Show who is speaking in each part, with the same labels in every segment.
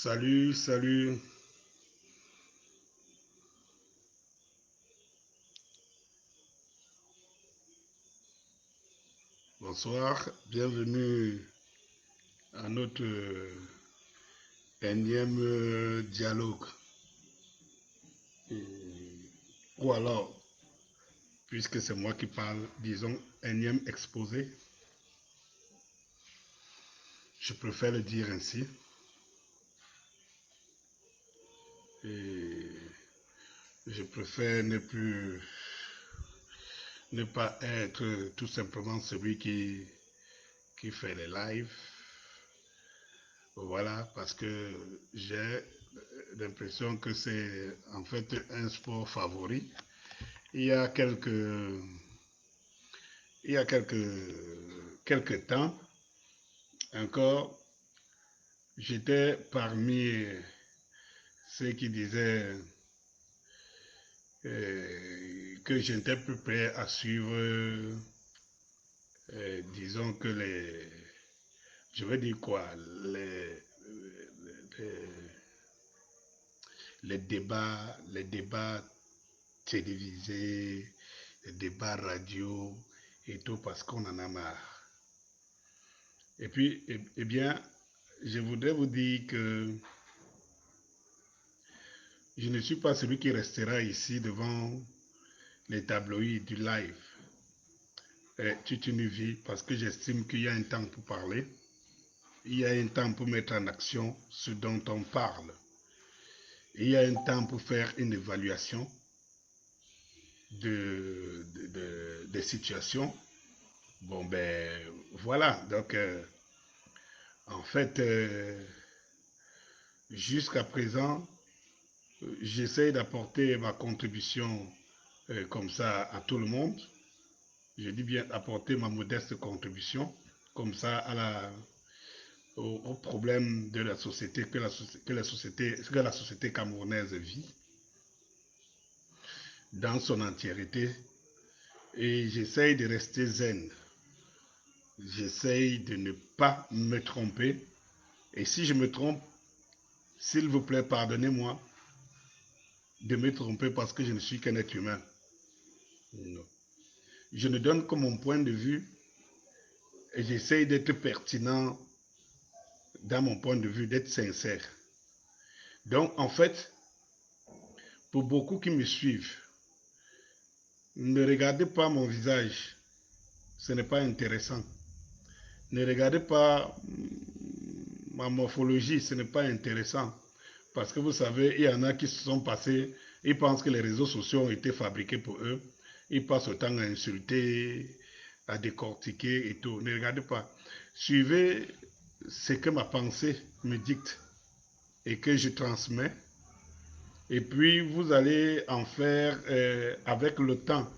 Speaker 1: Salut, salut, bonsoir, bienvenue à notre énième dialogue. Ou alors, puisque c'est moi qui parle, disons énième exposé, je préfère le dire ainsi. Et je préfère ne pas être tout simplement celui qui fait les lives. Voilà, parce que j'ai l'impression que c'est en fait un sport favori. Il y a quelques temps encore, j'étais parmi ceux qui disaient que je n'étais plus prêt à suivre, disons que je veux dire quoi, les, les débats télévisés, les débats radio et tout parce qu'on en a marre. Et puis, eh bien, je voudrais vous dire que je ne suis pas celui qui restera ici devant les tabloïds du live toute une vie parce que j'estime qu'il y a un temps pour parler, il y a un temps pour mettre en action ce dont on parle, il y a un temps pour faire une évaluation des situations. Bon, ben voilà, donc en fait, jusqu'à présent, j'essaie d'apporter ma contribution comme ça à tout le monde. Je dis bien apporter ma modeste contribution comme ça au problème de la société que la société camerounaise vit dans son entièreté. Et j'essaye de rester zen. J'essaye de ne pas me tromper. Et si je me trompe, s'il vous plaît, pardonnez-moi de me tromper parce que je ne suis qu'un être humain. Non. Je ne donne que mon point de vue et j'essaye d'être pertinent dans mon point de vue, d'être sincère. Donc, en fait, pour beaucoup qui me suivent, ne regardez pas mon visage, ce n'est pas intéressant. Ne regardez pas ma morphologie, ce n'est pas intéressant. Parce que vous savez, il y en a qui se sont passés, ils pensent que les réseaux sociaux ont été fabriqués pour eux. Ils passent autant à insulter, à décortiquer et tout. Ne regardez pas. Suivez ce que ma pensée me dicte et que je transmets. Et puis, vous allez en faire avec le temps.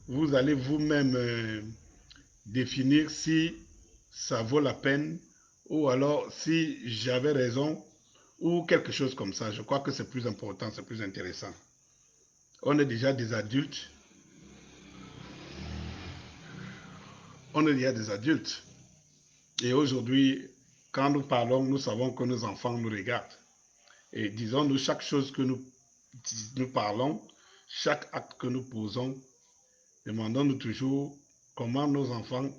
Speaker 1: Vous allez vous-même définir si ça vaut la peine ou alors si j'avais raison ou quelque chose comme ça. Je crois que c'est plus important, c'est plus intéressant. On est déjà des adultes. On est déjà des adultes. Et aujourd'hui, quand nous parlons, nous savons que nos enfants nous regardent. Et disons-nous, chaque chose que nous parlons, chaque acte que nous posons, demandons-nous toujours comment nos enfants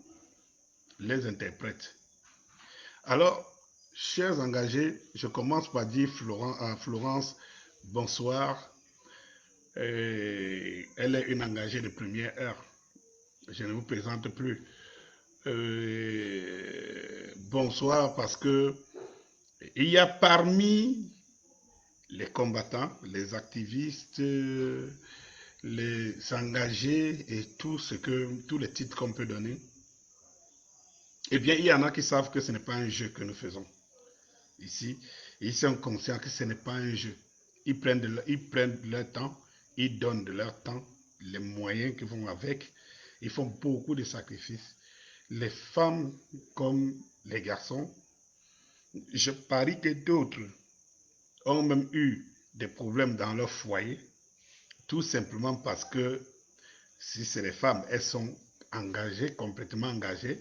Speaker 1: les interprètent. Alors, chers engagés, je commence par dire Florence, bonsoir. Elle est une engagée de première heure. Je ne vous présente plus. Bonsoir parce que il y a parmi les combattants, les activistes, les engagés et tous les titres qu'on peut donner, eh bien, il y en a qui savent que ce n'est pas un jeu que nous faisons ici. Ils sont conscients que ce n'est pas un jeu. Ils prennent de leur temps, ils donnent de leur temps, les moyens qui vont avec. Ils font beaucoup de sacrifices. Les femmes comme les garçons, je parie que d'autres ont même eu des problèmes dans leur foyer, tout simplement parce que si c'est les femmes, elles sont engagées, complètement engagées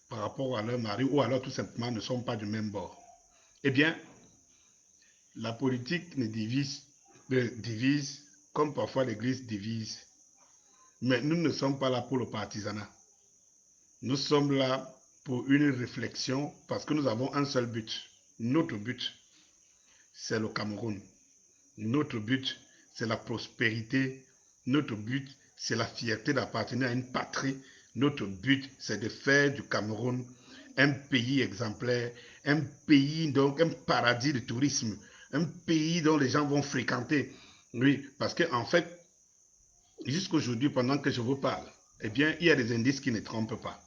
Speaker 1: par rapport à leur mari, ou alors tout simplement ne sont pas du même bord. Eh bien, La politique ne divise comme parfois l'Église divise. Mais nous ne sommes pas là pour le partisanat. Nous sommes là pour une réflexion parce que nous avons un seul but. Notre but, c'est le Cameroun. Notre but, c'est la prospérité. Notre but, c'est la fierté d'appartenir à une patrie. Notre but, c'est de faire du Cameroun un pays exemplaire, un pays, donc un paradis de tourisme, un pays dont les gens vont fréquenter. Oui, parce qu'en fait, jusqu'aujourd'hui, pendant que je vous parle, eh bien, il y a des indices qui ne trompent pas.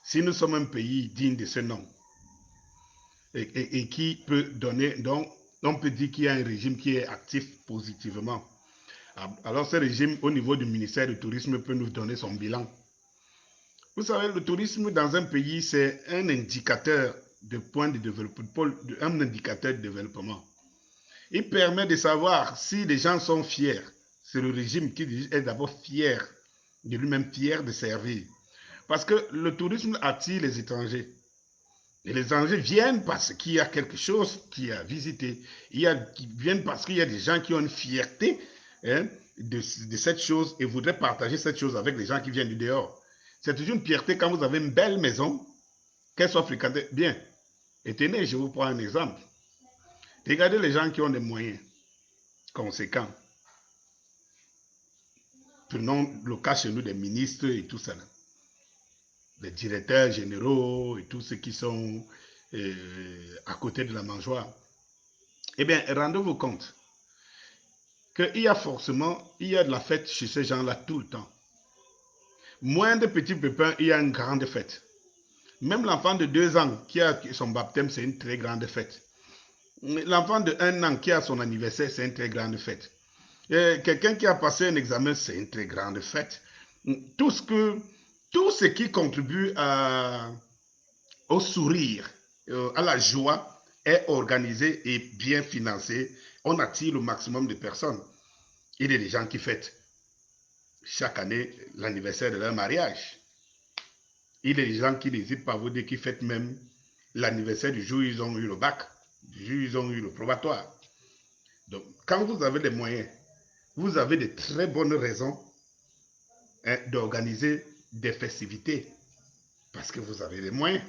Speaker 1: Si nous sommes un pays digne de ce nom, et qui peut donner, donc, on peut dire qu'il y a un régime qui est actif positivement. Alors, ce régime, au niveau du ministère du Tourisme, peut nous donner son bilan. Vous savez, le tourisme dans un pays, c'est un indicateur de point de développement, un indicateur de développement. Il permet de savoir si les gens sont fiers. C'est le régime qui est d'abord fier de lui-même, fier de servir. Parce que le tourisme attire les étrangers. Et les étrangers viennent parce qu'il y a quelque chose qui a visité. Ils viennent parce qu'il y a des gens qui ont une fierté de cette chose et voudraient partager cette chose avec les gens qui viennent du dehors. C'est toujours une fierté quand vous avez une belle maison, qu'elle soit fréquentée. Bien, et tenez, je vous prends un exemple. Regardez les gens qui ont des moyens conséquents. Prenons le cas chez nous des ministres et tout ça. Les directeurs généraux et tous ceux qui sont à côté de la mangeoire. Eh bien, rendez-vous compte qu'il y a forcément, il y a de la fête chez ces gens-là tout le temps. Moins de petits pépins, il y a une grande fête. Même l'enfant de 2 ans qui a son baptême, c'est une très grande fête. L'enfant de 1 an qui a son anniversaire, c'est une très grande fête. Quelqu'un qui a passé un examen, c'est une très grande fête. Tout ce qui contribue au sourire, à la joie, est organisé et bien financé. On attire le maximum de personnes. Il y a des gens qui fêtent chaque année l'anniversaire de leur mariage. Il y a des gens qui n'hésitent pas à vous dire qu'ils fêtent même l'anniversaire du jour où ils ont eu le bac, du jour où ils ont eu le probatoire. Donc, quand vous avez les moyens, vous avez de très bonnes raisons d'organiser des festivités. Parce que vous avez les moyens.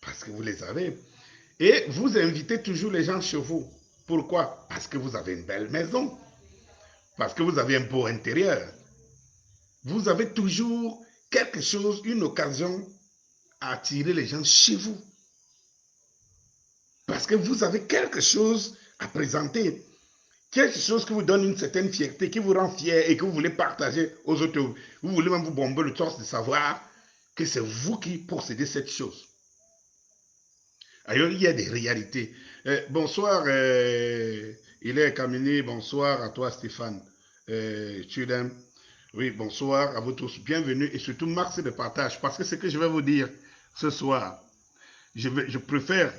Speaker 1: Parce que vous les avez. Et vous invitez toujours les gens chez vous. Pourquoi? Parce que vous avez une belle maison. Parce que vous avez un beau intérieur. Vous avez toujours quelque chose, une occasion à attirer les gens chez vous. Parce que vous avez quelque chose à présenter. Quelque chose qui vous donne une certaine fierté, qui vous rend fier et que vous voulez partager aux autres. Vous voulez même vous bomber le torse de savoir que c'est vous qui possédez cette chose. Alors, il y a des réalités. Bonsoir, il est Kamini. Bonsoir à toi, Stéphane. Tudem. Oui, bonsoir à vous tous. Bienvenue et surtout, merci de partage. Parce que ce que je vais vous dire ce soir, je préfère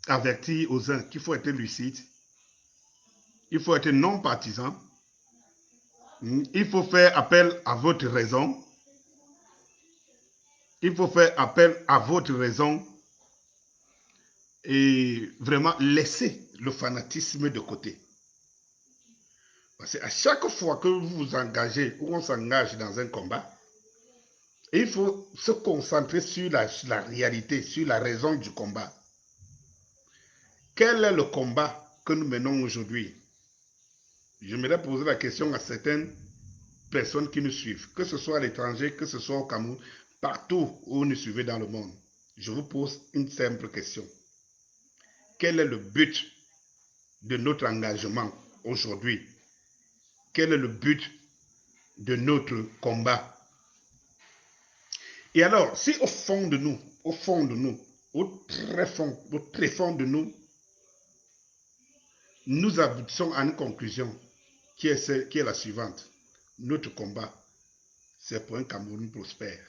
Speaker 1: avertir aux uns qu'il faut être lucide. Il faut être non partisan. Il faut faire appel à votre raison. Il faut faire appel à votre raison et vraiment laisser le fanatisme de côté. Parce qu'à chaque fois que vous vous engagez ou on s'engage dans un combat, il faut se concentrer sur la réalité, sur la raison du combat. Quel est le combat que nous menons aujourd'hui? J'aimerais poser la question à certaines personnes qui nous suivent, que ce soit à l'étranger, que ce soit au Cameroun, partout où vous nous suivez dans le monde. Je vous pose une simple question. Quel est le but de notre engagement aujourd'hui? Quel est le but de notre combat? Et alors, si au fond de nous, au très fond de nous, nous aboutissons à une conclusion qui est la suivante. Notre combat, c'est pour un Cameroun prospère.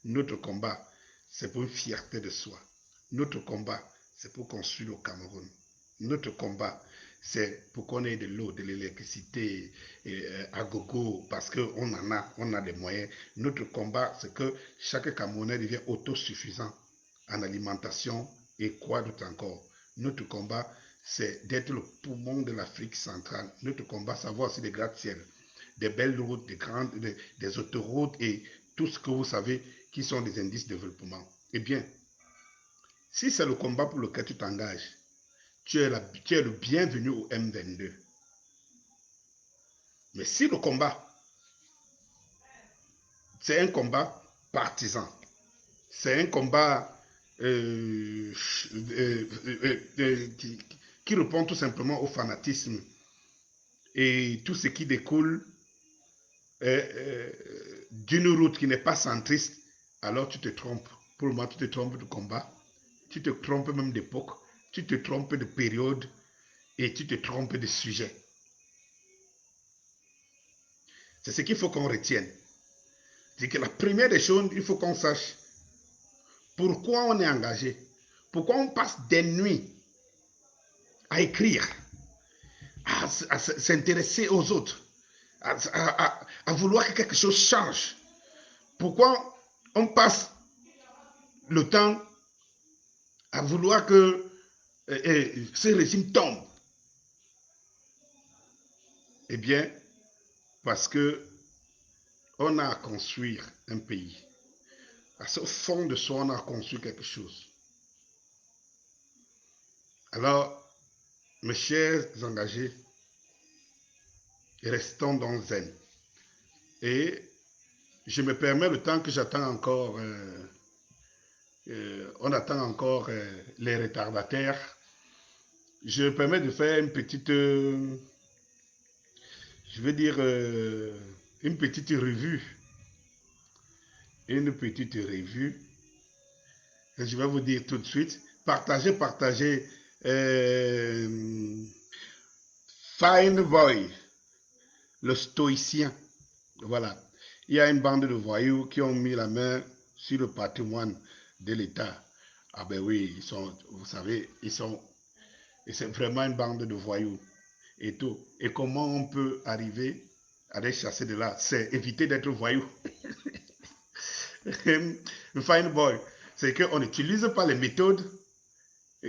Speaker 1: Notre combat, c'est pour une fierté de soi. Notre combat, c'est pour construire le Cameroun. Notre combat, c'est pour qu'on ait de l'eau, de l'électricité à gogo, parce qu'on on a des moyens. Notre combat, c'est que chaque Camerounais devient autosuffisant en alimentation et quoi d'autre encore. Notre combat, c'est d'être le poumon de l'Afrique centrale. Notre combat, c'est avoir aussi des gratte-ciels, des belles routes, des autoroutes et tout ce que vous savez qui sont des indices de développement. Eh bien, si c'est le combat pour lequel tu t'engages, tu es le bienvenu au M22. Mais si le combat, c'est un combat partisan, c'est un combat qui répond tout simplement au fanatisme et tout ce qui découle d'une route qui n'est pas centriste, alors tu te trompes. Pour moi, tu te trompes de combat, tu te trompes même d'époque, tu te trompes de période et tu te trompes de sujet. C'est ce qu'il faut qu'on retienne. C'est que la première des choses, il faut qu'on sache pourquoi on est engagé, pourquoi on passe des nuits à écrire, à s'intéresser aux autres, à vouloir que quelque chose change. Pourquoi on passe le temps à vouloir que ce régime tombe? Eh bien, parce que on a à construire un pays. À ce fond de soi, on a construit quelque chose. Alors, mes chers engagés, restons dans zen. Et je me permets, le temps que j'attends encore, on attend encore les retardataires, je me permets de faire une petite, je vais dire, une petite revue. Une petite revue. Et je vais vous dire tout de suite. Partagez, partagez. Fine Boy, le stoïcien. Voilà. Il y a une bande de voyous qui ont mis la main sur le patrimoine de l'État. Ah ben oui, ils sont, vous savez, ils sont, et c'est vraiment une bande de voyous et tout. Et comment on peut arriver à les chasser de là? C'est éviter d'être voyou. Fine Boy, c'est qu'on n'utilise pas les méthodes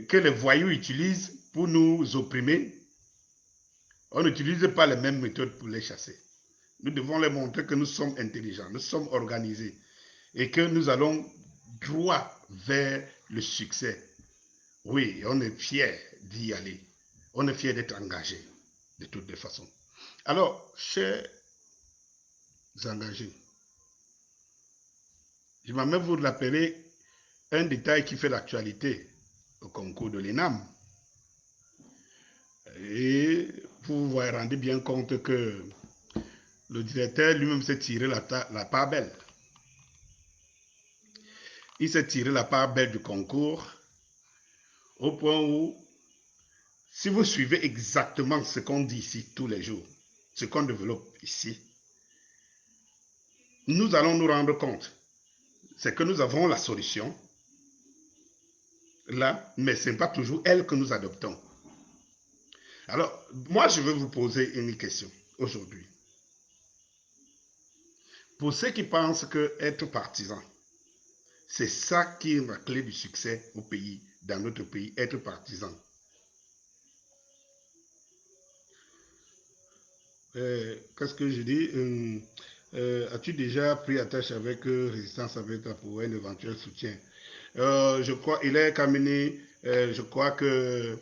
Speaker 1: que les voyous utilisent pour nous opprimer. On n'utilise pas les mêmes méthodes pour les chasser. Nous devons leur montrer que nous sommes intelligents, nous sommes organisés et que nous allons droit vers le succès. Oui, on est fiers d'y aller. On est fiers d'être engagés de toutes les façons. Alors, chers engagés, je vais même vous rappeler un détail qui fait l'actualité au concours de l'ENAM. Et vous vous rendez bien compte que le directeur lui-même s'est tiré la part belle. Il s'est tiré la part belle du concours au point où, si vous suivez exactement ce qu'on dit ici tous les jours, ce qu'on développe ici, nous allons nous rendre compte, c'est que nous avons la solution là, mais ce n'est pas toujours elle que nous adoptons. Alors, moi, je vais vous poser une question aujourd'hui. Pour ceux qui pensent que être partisan, c'est ça qui est la clé du succès au pays, dans notre pays, être partisan. Qu'est-ce que je dis? As-tu déjà pris attache avec Résistance avec pour un éventuel soutien? Je crois, il est Kamini, je crois que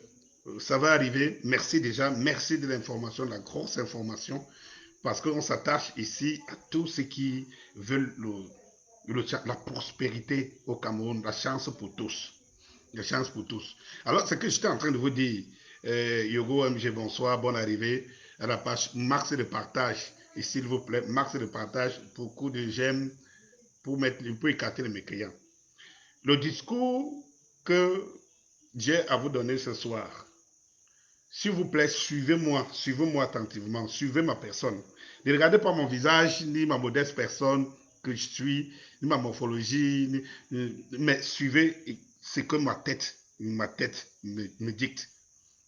Speaker 1: ça va arriver. Merci déjà, merci de l'information, de la grosse information, parce qu'on s'attache ici à tous ceux qui veulent la prospérité au Cameroun, la chance pour tous. La chance pour tous. Alors, c'est que j'étais en train de vous dire, Yogo MG, bonsoir, bonne arrivée à la page max de partage. Et s'il vous plaît, max de partage, beaucoup de j'aime pour écarter les mécréants. Le discours que j'ai à vous donner ce soir, s'il vous plaît, suivez-moi attentivement, suivez ma personne. Ne regardez pas mon visage, ni ma modeste personne que je suis, ni ma morphologie, mais suivez ce que ma tête me dicte.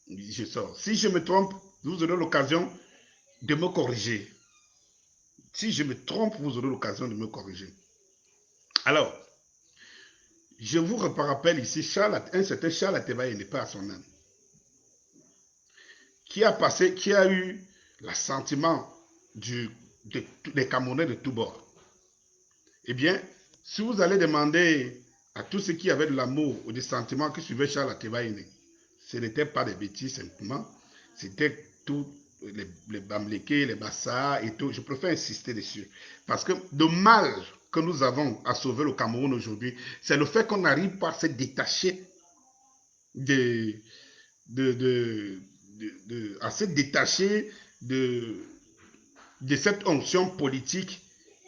Speaker 1: Je sors. Si je me trompe, vous aurez l'occasion de me corriger. Si je me trompe, vous aurez l'occasion de me corriger. Alors, je vous rappelle ici, un certain Charles Atebaye n'est pas à son âme. qui a eu l'assentiment des Camerounais de tous bords. Eh bien, si vous allez demander à tous ceux qui avaient de l'amour ou des sentiments qui suivaient Charles Atebaïne, ce n'était pas des bêtises simplement, c'était tout les Bamlékés, les Bassa et tout. Je préfère insister dessus. Parce que le mal que nous avons à sauver le Cameroun aujourd'hui, c'est le fait qu'on n'arrive pas à se détacher à se détacher de cette onction politique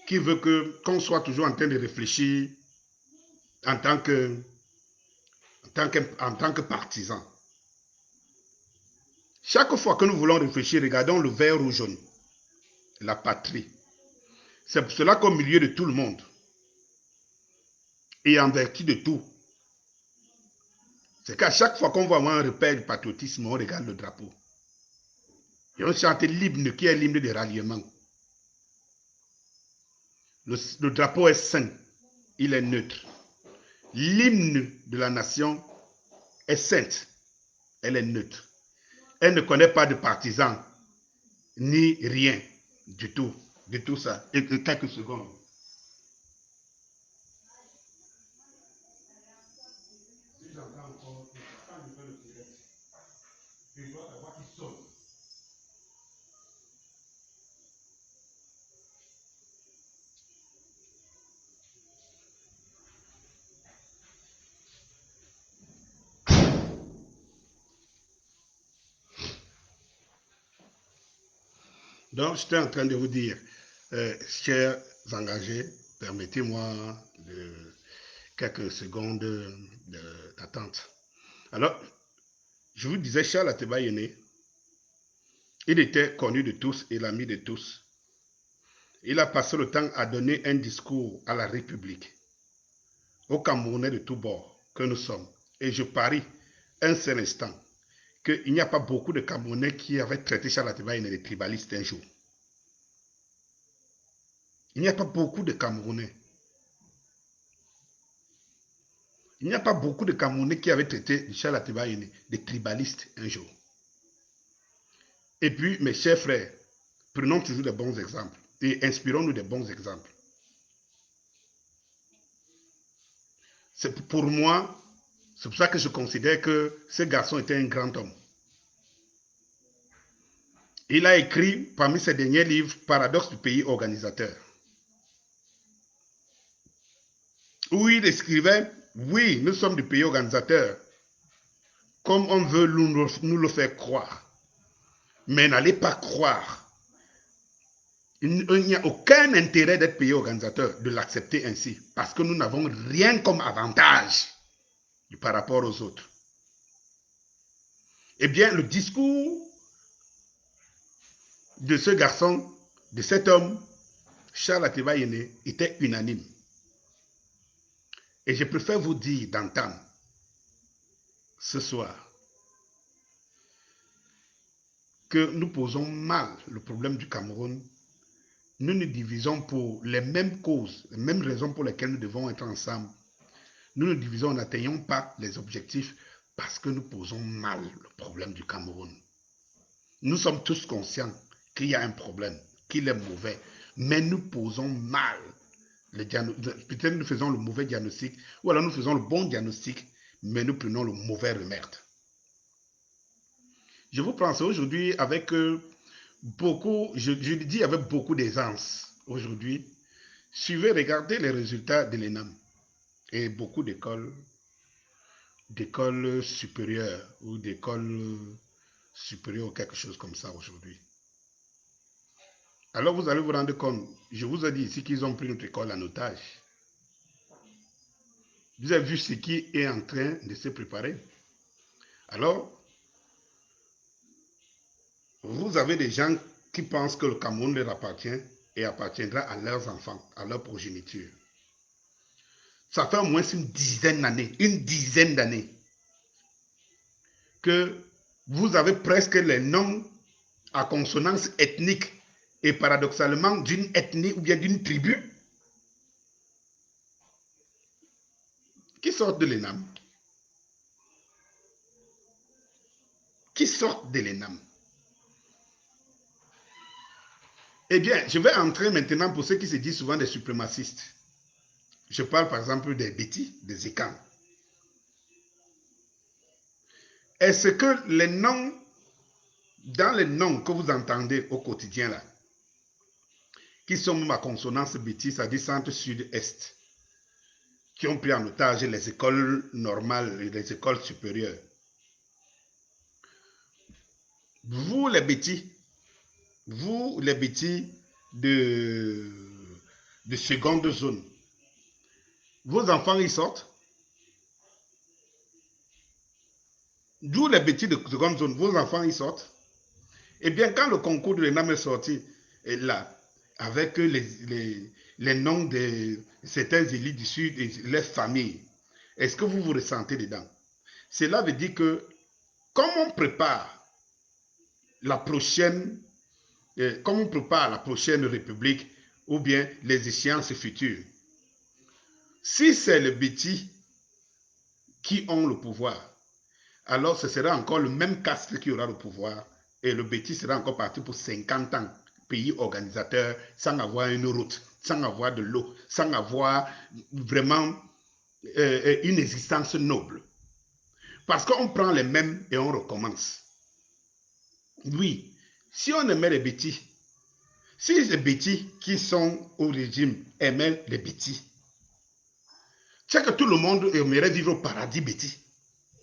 Speaker 1: qui veut qu'on soit toujours en train de réfléchir en tant que partisan. Chaque fois que nous voulons réfléchir, regardons le vert ou jaune, la patrie. C'est pour cela qu'au milieu de tout le monde, et en vertu de tout, c'est qu'à chaque fois qu'on voit avoir un repère du patriotisme, on regarde le drapeau. Et on chante l'hymne qui est l'hymne de ralliement. Le drapeau est saint, il est neutre. L'hymne de la nation est sainte, elle est neutre. Elle ne connaît pas de partisans, ni rien du tout, de tout ça. Et quelques secondes. Si j'entends encore, quand je fais le direct, je dois avoir qui sonne. Donc, j'étais en train de vous dire, chers engagés, permettez-moi quelques secondes d'attente. Alors, je vous disais, Charles Atebaïne, il était connu de tous et l'ami de tous. Il a passé le temps à donner un discours à la République, aux Camerounais de tous bords que nous sommes. Et je parie un seul instant qu'il n'y a pas beaucoup de Camerounais qui avaient traité Charles Atebaïne de tribaliste un jour. Il n'y a pas beaucoup de Camerounais. Il n'y a pas beaucoup de Camerounais qui avaient traité Charles Atebaïne de tribaliste un jour. Et puis, mes chers frères, prenons toujours des bons exemples et inspirons-nous des bons exemples. Pour moi, c'est pour ça que je considère que ce garçon était un grand homme. Il a écrit parmi ses derniers livres Paradoxe du pays organisateur, où il écrivait, oui, nous sommes du pays organisateur, comme on veut nous le faire croire. Mais n'allez pas croire. Il n'y a aucun intérêt d'être pays organisateur, de l'accepter ainsi, parce que nous n'avons rien comme avantage par rapport aux autres. Eh bien, le discours de ce garçon, de cet homme, Charles Atebaïne, était unanime. Et je préfère vous dire d'entendre ce soir que nous posons mal le problème du Cameroun. Nous nous divisons pour les mêmes causes, les mêmes raisons pour lesquelles nous devons être ensemble. Nous nous divisons, n'atteignons pas les objectifs parce que nous posons mal le problème du Cameroun. Nous sommes tous conscients qu'il y a un problème, qu'il est mauvais, mais nous posons mal le diagnostic. Peut-être nous faisons le mauvais diagnostic, ou alors nous faisons le bon diagnostic, mais nous prenons le mauvais remède. Je vous pense aujourd'hui avec beaucoup, je le dis avec beaucoup d'aisance aujourd'hui. Suivez, regardez les résultats de l'ENAM et beaucoup d'écoles supérieures ou d'écoles supérieures ou quelque chose comme ça aujourd'hui. Alors vous allez vous rendre compte, je vous ai dit ici qu'ils ont pris notre école en otage. Vous avez vu ce qui est en train de se préparer. Alors, vous avez des gens qui pensent que le Cameroun leur appartient et appartiendra à leurs enfants, à leur progéniture. Ça fait au moins une dizaine d'années, que vous avez presque les noms à consonance ethnique et paradoxalement d'une ethnie ou bien d'une tribu qui sortent de l'ENAM. Qui sortent de l'ENAM. Eh bien, je vais entrer maintenant pour ceux qui se disent souvent des suprémacistes. Je parle par exemple des Bétis, des Écans. Est-ce que les noms, dans les noms que vous entendez au quotidien là, qui sont ma consonance Bétis, c'est-à-dire centre, sud, est, qui ont pris en otage les écoles normales et les écoles supérieures. Vous les Bétis de seconde zone, vos enfants y sortent. D'où les Bétis de seconde zone, vos enfants y sortent. Eh bien, quand le concours de l'ENAM est sorti, et là, avec les noms de certains élites du Sud et les familles, est-ce que vous vous ressentez dedans? Cela veut dire que, comme on prépare la prochaine, République ou bien les échéances futures, si c'est les Bétis qui ont le pouvoir, alors ce sera encore le même caste qui aura le pouvoir et le Bétis sera encore parti pour 50 ans, pays organisateur, sans avoir une route, sans avoir de l'eau, sans avoir vraiment une existence noble. Parce qu'on prend les mêmes et on recommence. Oui, si on aimait les Bétis, si les Bétis qui sont au régime aimaient les Bétis, c'est que tout le monde aimerait vivre au paradis Bétis.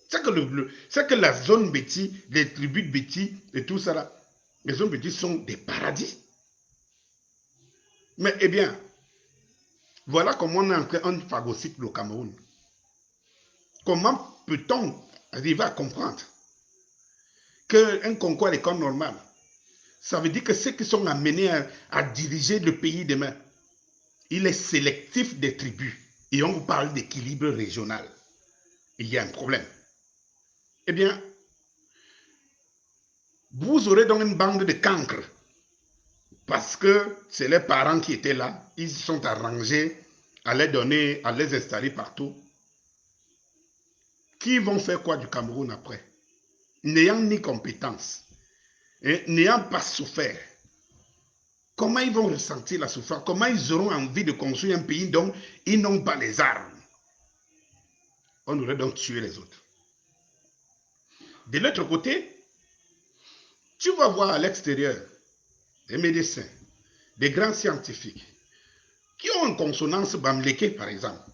Speaker 1: C'est que la zone Bétis, les tribus de Bétis et tout ça là, les zones Bétis sont des paradis. Mais eh bien, voilà comment on est en train de phagocyter le Cameroun. Comment peut-on arriver à comprendre qu'un concours à l'école normale, ça veut dire que ceux qui sont amenés à diriger le pays demain, il est sélectif des tribus. Et on vous parle d'équilibre régional. Il y a un problème. Eh bien, vous aurez donc une bande de cancres. Parce que c'est les parents qui étaient là. Ils se sont arrangés à les donner, à les installer partout. Qui vont faire quoi du Cameroun après? N'ayant ni compétence, n'ayant pas souffert. Comment ils vont ressentir la souffrance? Comment ils auront envie de construire un pays dont ils n'ont pas les armes? On aurait donc tué les autres. De l'autre côté, tu vas voir à l'extérieur des médecins, des grands scientifiques qui ont une consonance bamléké, par exemple.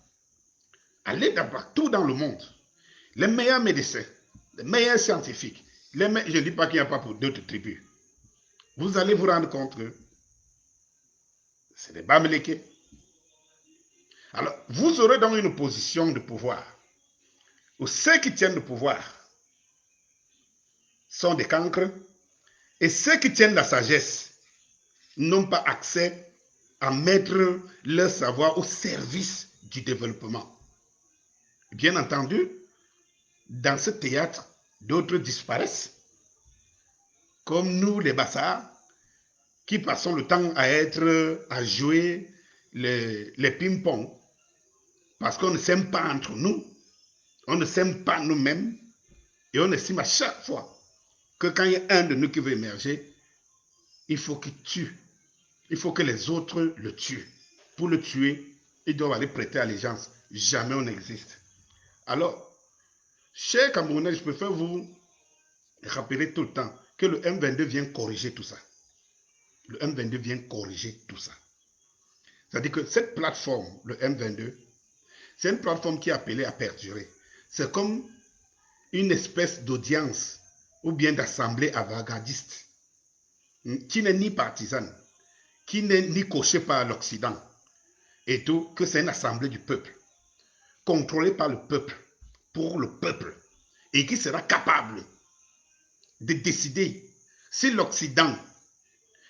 Speaker 1: Allez partout dans le monde. Les meilleurs médecins, les meilleurs scientifiques, je ne dis pas qu'il n'y a pas pour d'autres tribus. Vous allez vous rendre compte que c'est des bamlékés. Alors, vous aurez donc une position de pouvoir où ceux qui tiennent le pouvoir sont des cancres et ceux qui tiennent la sagesse n'ont pas accès à mettre leur savoir au service du développement. Bien entendu, dans ce théâtre, d'autres disparaissent, comme nous les Bassards, qui passons le temps à jouer les ping-pong, parce qu'on ne s'aime pas entre nous, on ne s'aime pas nous-mêmes, et on estime à chaque fois que quand il y a un de nous qui veut émerger, il faut qu'il tue. Il faut que les autres le tuent. Pour le tuer, ils doivent aller prêter allégeance. Jamais on n'existe. Alors, chers Camerounais, je préfère vous rappeler tout le temps que le M22 vient corriger tout ça. Le M22 vient corriger tout ça. C'est-à-dire que cette plateforme, le M22, c'est une plateforme qui est appelée à perdurer. C'est comme une espèce d'audience ou bien d'assemblée avant-gardiste qui n'est ni partisane, qui n'est ni cochée par l'Occident, et tout, que c'est une assemblée du peuple, contrôlée par le peuple, pour le peuple, et qui sera capable de décider si l'Occident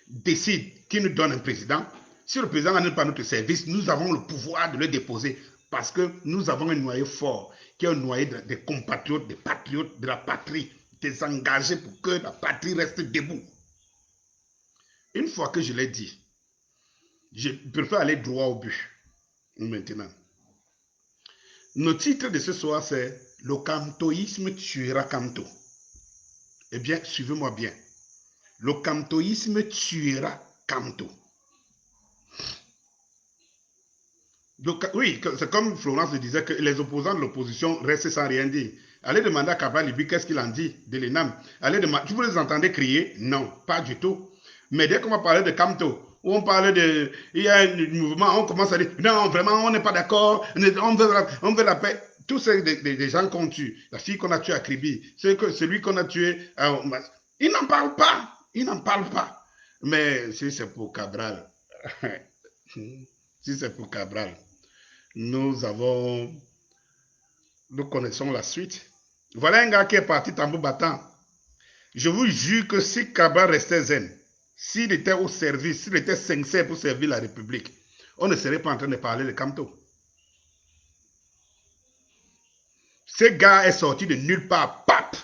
Speaker 1: décide qu'il nous donne un président. Si le président n'est pas notre service, nous avons le pouvoir de le déposer parce que nous avons un noyau fort qui est un noyau des compatriotes, des patriotes, de la patrie, des engagés pour que la patrie reste debout. Une fois que je l'ai dit, je préfère aller droit au but maintenant. Notre titre de ce soir, c'est « Le camtoïsme tuera Camto ». Eh bien, suivez-moi bien. Le camtoïsme tuera Kamto. Donc, oui, c'est comme Florence le disait, que les opposants de l'opposition restent sans rien dire. Allez demander à Cabral Libi qu'est-ce qu'il en dit de l'ENAM. Allez demander, vous les entendez crier? Non, pas du tout. Mais dès qu'on va parler de Kamto, où on parle de, il y a un mouvement, on commence à dire, non, vraiment, on n'est pas d'accord, on veut la paix. Tous ces des gens qu'on tue, la fille qu'on a tuée à Kribi, celui qu'on a tué, ils n'en parlent pas. Ils n'en parlent pas. Mais si c'est pour Cabral, si c'est pour Cabral, nous connaissons la suite. Voilà un gars qui est parti tambour battant. Je vous jure que si Cabral restait zen, s'il était au service, s'il était sincère pour servir la République, on ne serait pas en train de parler de Kamto. Ce gars est sorti de nulle part, pap.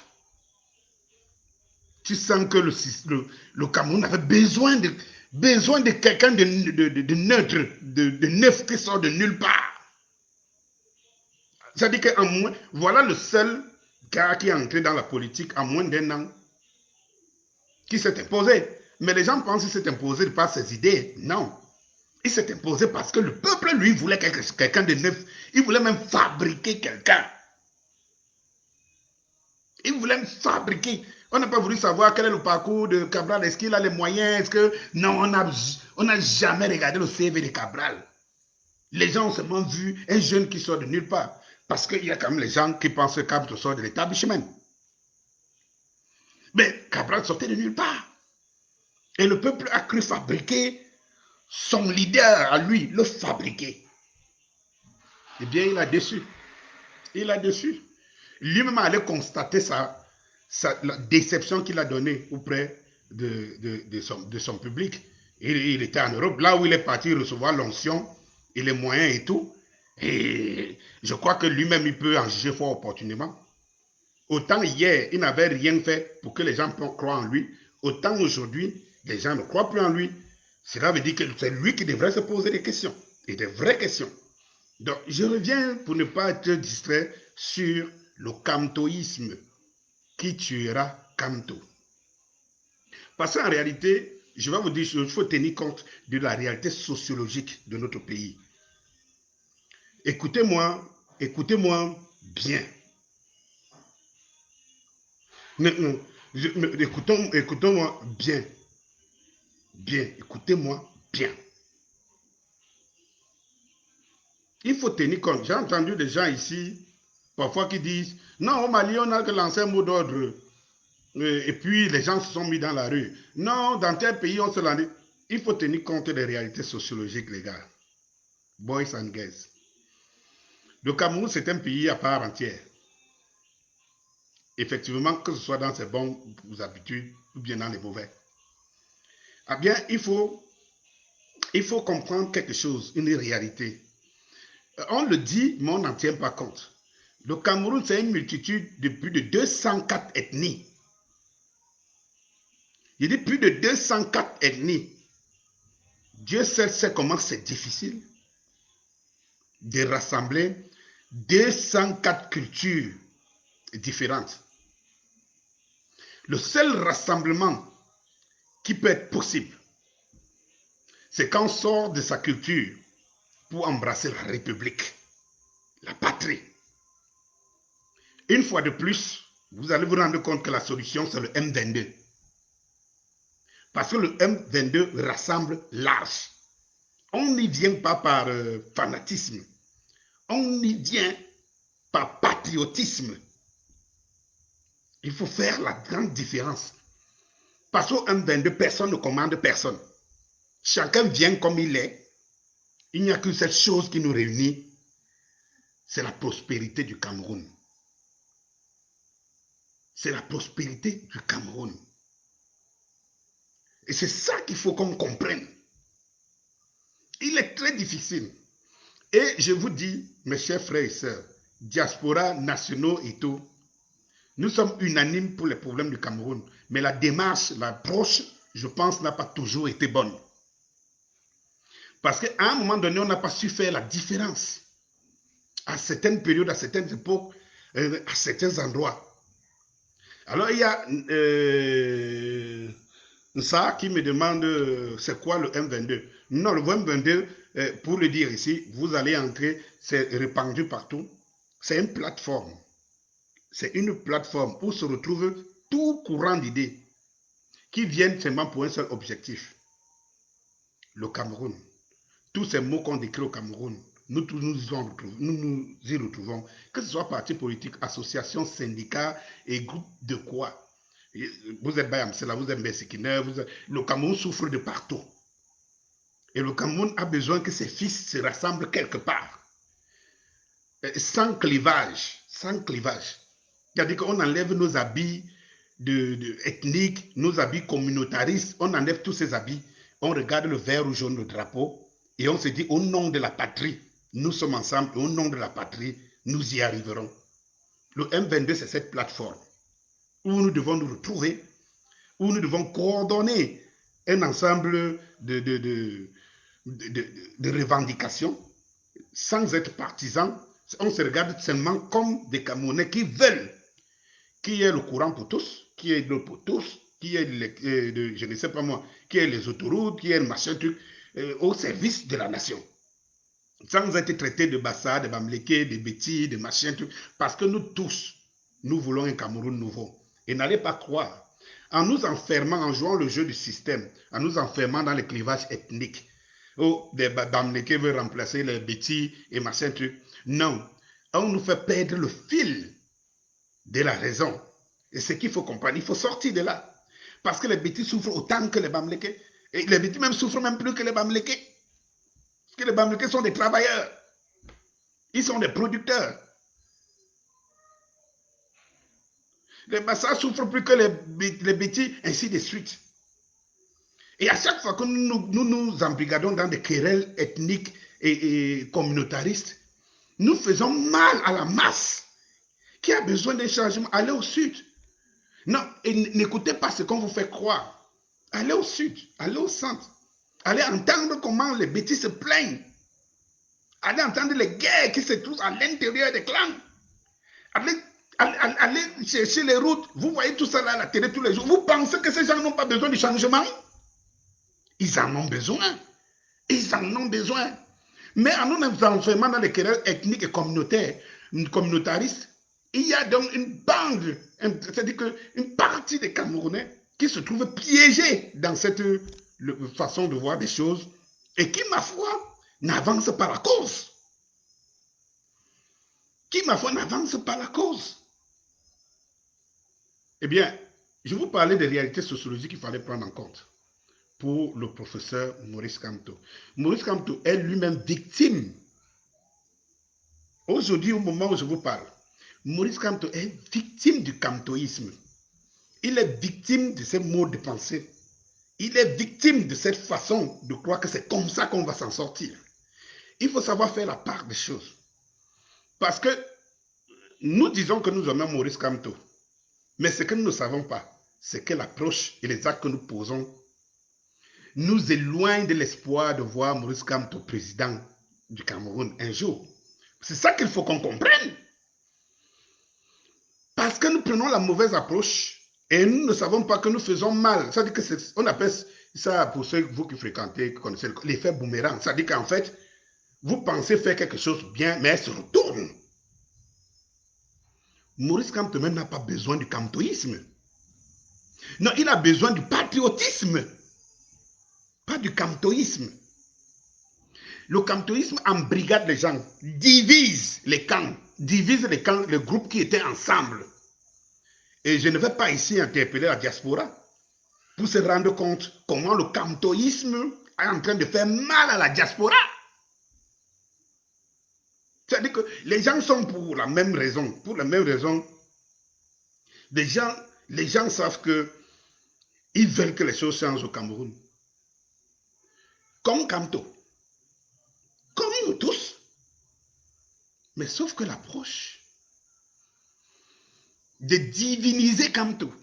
Speaker 1: Tu sens que le Cameroun avait besoin de quelqu'un de neutre, de neuf qui sort de nulle part. C'est-à-dire qu'en moins, voilà le seul gars qui est entré dans la politique en moins d'un an, qui s'est imposé. Mais les gens pensent qu'il s'est imposé par ses idées. Non. Il s'est imposé parce que le peuple, lui, voulait quelqu'un de neuf. Il voulait même fabriquer quelqu'un. Il voulait fabriquer. On n'a pas voulu savoir quel est le parcours de Cabral. Est-ce qu'il a les moyens? Est-ce que... Non, on n'a jamais regardé le CV de Cabral. Les gens ont seulement vu un jeune qui sort de nulle part. Parce qu'il y a quand même les gens qui pensent que Cabral sort de l'établissement. Mais Cabral sortait de nulle part. Et le peuple a cru fabriquer son leader à lui, le fabriquer. Eh bien, il a déçu. Il a déçu. Lui-même allait constater la déception qu'il a donnée auprès de son public. Il était en Europe, là où il est parti recevoir l'onction et les moyens et tout. Et je crois que lui-même, il peut en juger fort opportunément. Autant hier, il n'avait rien fait pour que les gens croient en lui. Autant aujourd'hui, les gens ne croient plus en lui. Cela veut dire que c'est lui qui devrait se poser des questions. Et des vraies questions. Donc, je reviens pour ne pas être distrait sur le kamtoïsme qui tuera Kamto. Parce qu'en réalité, je vais vous dire, il faut tenir compte de la réalité sociologique de notre pays. Écoutez-moi bien. Écoutez-moi bien. Bien, écoutez-moi bien. Il faut tenir compte. J'ai entendu des gens ici, parfois qui disent, non, au Mali, on a que lancé un mot d'ordre. Et puis, les gens se sont mis dans la rue. Non, dans tel pays, on se l'a dit. Il faut tenir compte des réalités sociologiques, les gars. Boys and girls. Le Cameroun, c'est un pays à part entière. Effectivement, que ce soit dans ses bonnes habitudes ou bien dans les mauvais. Ah bien, il faut comprendre quelque chose, une réalité. On le dit, mais on n'en tient pas compte. Le Cameroun, c'est une multitude de plus de 204 ethnies. Il dit plus de 204 ethnies. Dieu seul sait comment c'est difficile de rassembler 204 cultures différentes. Le seul rassemblement qui peut être possible, c'est quand on sort de sa culture pour embrasser la République, la patrie. Une fois de plus, vous allez vous rendre compte que la solution, c'est le M22. Parce que le M22 rassemble large. On n'y vient pas par fanatisme. On y vient par patriotisme. Il faut faire la grande différence. Parce qu'au M22, personne ne commande personne. Chacun vient comme il est. Il n'y a qu'une seule chose qui nous réunit, c'est la prospérité du Cameroun. C'est la prospérité du Cameroun. Et c'est ça qu'il faut qu'on comprenne. Il est très difficile. Et je vous dis, mes chers frères et sœurs, diaspora, nationaux et tout, nous sommes unanimes pour les problèmes du Cameroun. Mais la démarche, l'approche, je pense, n'a pas toujours été bonne. Parce qu'à un moment donné, on n'a pas su faire la différence. À certaines périodes, à certaines époques, à certains endroits. Alors, il y a Ça qui me demande c'est quoi le M22. Non, le M22, pour le dire ici, vous allez entrer, c'est répandu partout. C'est une plateforme. C'est une plateforme où se retrouvent tout courant d'idées qui viennent seulement pour un seul objectif. Le Cameroun. Tous ces mots qu'on décrit au Cameroun, nous nous y retrouvons, que ce soit partis politiques, associations, syndicats et groupes de quoi. Vous êtes Bayamsela, vous êtes Messikine, le Cameroun souffre de partout. Et le Cameroun a besoin que ses fils se rassemblent quelque part. Sans clivage. Sans clivage. C'est-à-dire qu'on enlève nos habits ethniques, nos habits communautaristes, on enlève tous ces habits, on regarde le vert ou jaune, le drapeau, et on se dit au nom de la patrie, nous sommes ensemble, et au nom de la patrie, nous y arriverons. Le M22, c'est cette plateforme où nous devons nous retrouver, où nous devons coordonner un ensemble de revendications sans être partisans. On se regarde seulement comme des Camerounais qui veulent qu'il y ait le courant pour tous, qu'il y ait l'eau pour tous, qu'il y ait, je ne sais pas moi, qu'il y ait les autoroutes, qu'il y ait le machin truc, au service de la nation. Sans être traité de Bassa, de Bamléké, de Béti, de machin truc, parce que nous tous, nous voulons un Cameroun nouveau. Et n'allez pas croire, en nous enfermant, en jouant le jeu du système, en nous enfermant dans les clivages ethniques, où des Bamléké veulent remplacer les Béti et machin truc, non, on nous fait perdre le fil de la raison. Et ce qu'il faut comprendre, il faut sortir de là. Parce que les Bétis souffrent autant que les Bamlékés. Et les Bétis même souffrent même plus que les Bamlékés. Parce que les Bamlékés sont des travailleurs. Ils sont des producteurs. Les Bassa souffrent plus que les Bétis, ainsi de suite. Et à chaque fois que nous embrigadons dans des querelles ethniques et communautaristes, nous faisons mal à la masse qui a besoin d'un changement. Allez au sud. Non, et n'écoutez pas ce qu'on vous fait croire. Allez au sud, allez au centre. Allez entendre comment les bêtises se plaignent. Allez entendre les guerres qui se trouvent à l'intérieur des clans. Allez chercher les routes. Vous voyez tout ça là à la télé tous les jours. Vous pensez que ces gens n'ont pas besoin de changement? Ils en ont besoin. Ils en ont besoin. Mais en nous enfermant dans les querelles ethniques et communautaristes, il y a donc une bande, c'est-à-dire qu'une partie des Camerounais qui se trouvent piégés dans cette façon de voir des choses et qui, ma foi, n'avancent pas la cause. Qui, ma foi, n'avance pas la cause. Eh bien, je vous parlais des réalités sociologiques qu'il fallait prendre en compte pour le professeur Maurice Kamto. Maurice Kamto est lui-même victime. Aujourd'hui, au moment où je vous parle, Maurice Kamto est victime du kamtoïsme. Il est victime de ces mots de pensée. Il est victime de cette façon de croire que c'est comme ça qu'on va s'en sortir. Il faut savoir faire la part des choses. Parce que nous disons que nous aimons Maurice Kamto. Mais ce que nous ne savons pas, c'est que l'approche et les actes que nous posons nous éloignent de l'espoir de voir Maurice Kamto président du Cameroun un jour. C'est ça qu'il faut qu'on comprenne. Parce que nous prenons la mauvaise approche et nous ne savons pas que nous faisons mal. C'est-à-dire que on appelle ça, pour ceux vous qui fréquentez, qui connaissez l'effet boomerang. C'est-à-dire qu'en fait, vous pensez faire quelque chose bien, mais elle se retourne. Maurice Kamto même n'a pas besoin du kamtoïsme. Non, il a besoin du patriotisme, pas du kamtoïsme. Le kamtoïsme embrigade les gens, divise les camps, les groupes qui étaient ensemble. Et je ne vais pas ici interpeller la diaspora pour se rendre compte comment le kamtoïsme est en train de faire mal à la diaspora. C'est-à-dire que les gens sont pour la même raison. Pour la même raison, les gens savent qu'ils veulent que les choses changent au Cameroun. Comme Kamto. Comme nous tous. Mais sauf que l'approche de diviniser Kamto,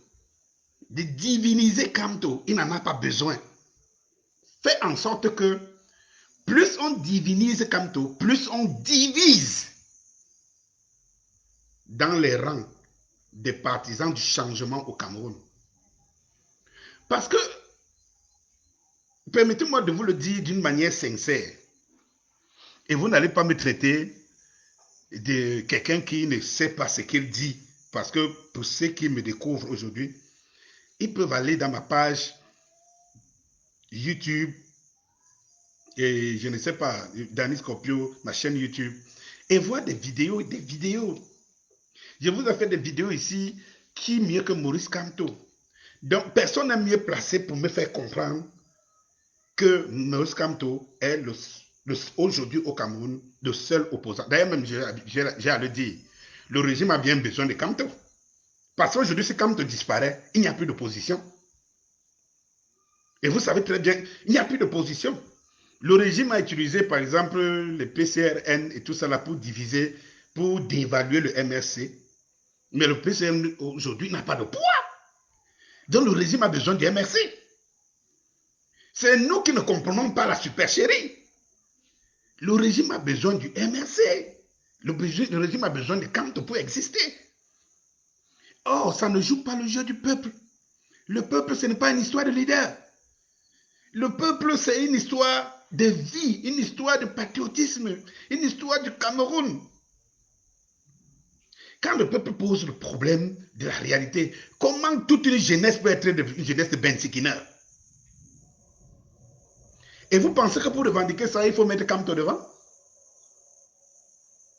Speaker 1: il n'en a pas besoin. Fait en sorte que plus on divinise Kamto, plus on divise dans les rangs des partisans du changement au Cameroun. Parce que permettez-moi de vous le dire d'une manière sincère. Et vous n'allez pas me traiter de quelqu'un qui ne sait pas ce qu'il dit. Parce que pour ceux qui me découvrent aujourd'hui, ils peuvent aller dans ma page YouTube et je ne sais pas, Danny Scorpio, ma chaîne YouTube, et voir des vidéos, des vidéos. Je vous ai fait des vidéos ici, qui mieux que Maurice Kamto. Donc, personne n'est mieux placé pour me faire comprendre que Maurice Kamto est aujourd'hui au Cameroun le seul opposant. D'ailleurs, même j'ai à le dire, le régime a bien besoin de Kamto. Parce qu'aujourd'hui, si Kamto disparaît, il n'y a plus d'opposition. Et vous savez très bien, il n'y a plus d'opposition. Le régime a utilisé, par exemple, les PCRN et tout ça là pour diviser, pour dévaluer le MRC. Mais le PCRN aujourd'hui n'a pas de poids. Donc le régime a besoin du MRC. C'est nous qui ne comprenons pas la supercherie. Le régime a besoin du MRC. Le régime a besoin de Kamto pour exister. Or, ça ne joue pas le jeu du peuple. Le peuple, ce n'est pas une histoire de leader. Le peuple, c'est une histoire de vie, une histoire de patriotisme, une histoire du Cameroun. Quand le peuple pose le problème de la réalité, comment toute une jeunesse peut être une jeunesse de Bensikiner? Et vous pensez que pour revendiquer ça, il faut mettre Kamto devant?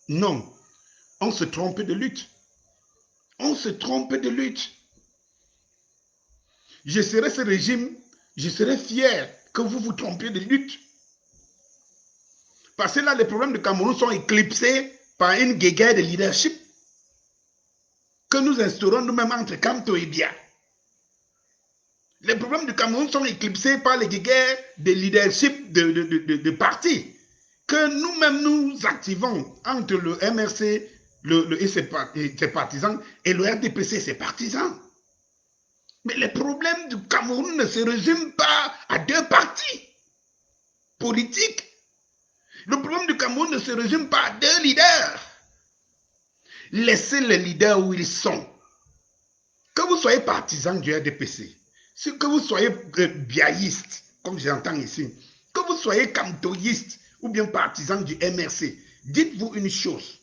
Speaker 1: Non, on se trompe de lutte. On se trompe de lutte. Je serai ce régime, je serai fier que vous vous trompiez de lutte. Parce que là, les problèmes du Cameroun sont éclipsés par une guéguerre de leadership que nous instaurons nous-mêmes entre Kamto et Bia. Les problèmes du Cameroun sont éclipsés par les guéguerres de leadership de partis que nous-mêmes nous activons entre le MRC et ses partisans et le RDPC et ses partisans. Mais les problèmes du Cameroun ne se résument pas à deux partis politiques. Le problème du Cameroun ne se résume pas à deux leaders. Laissez les leaders où ils sont. Que vous soyez partisan du RDPC, que vous soyez biaïste, comme j'entends ici, que vous soyez kamtoïste ou bien partisan du MRC, dites-vous une chose.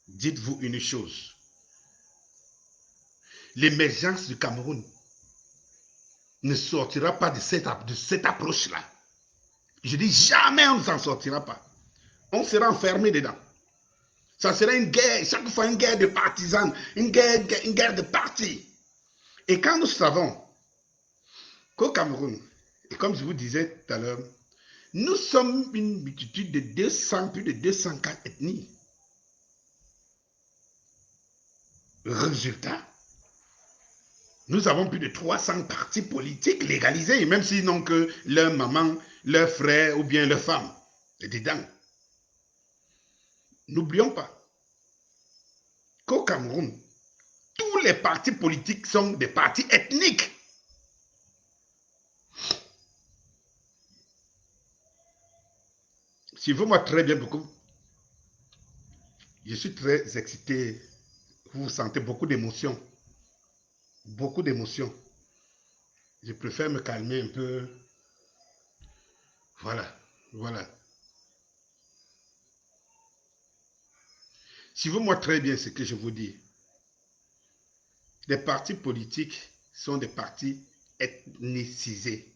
Speaker 1: Dites-vous une chose. L'émergence du Cameroun ne sortira pas de cette approche-là. Je dis jamais on ne s'en sortira pas. On sera enfermé dedans. Ça sera une guerre, chaque fois une guerre de partisans, une guerre de partis. Et quand nous savons qu'au Cameroun, et comme je vous disais tout à l'heure, nous sommes une multitude de 200, plus de 204 ethnies. Résultat, nous avons plus de 300 partis politiques légalisés, même s'ils n'ont que leur maman, leur frère ou bien leur femme dedans. N'oublions pas qu'au Cameroun, tous les partis politiques sont des partis ethniques. Suivez-moi très bien, beaucoup. Je suis très excité. Vous sentez beaucoup d'émotions. Beaucoup d'émotions. Je préfère me calmer un peu. Voilà, voilà. Suivez-moi très bien ce que je vous dis. Les partis politiques sont des partis ethnicisés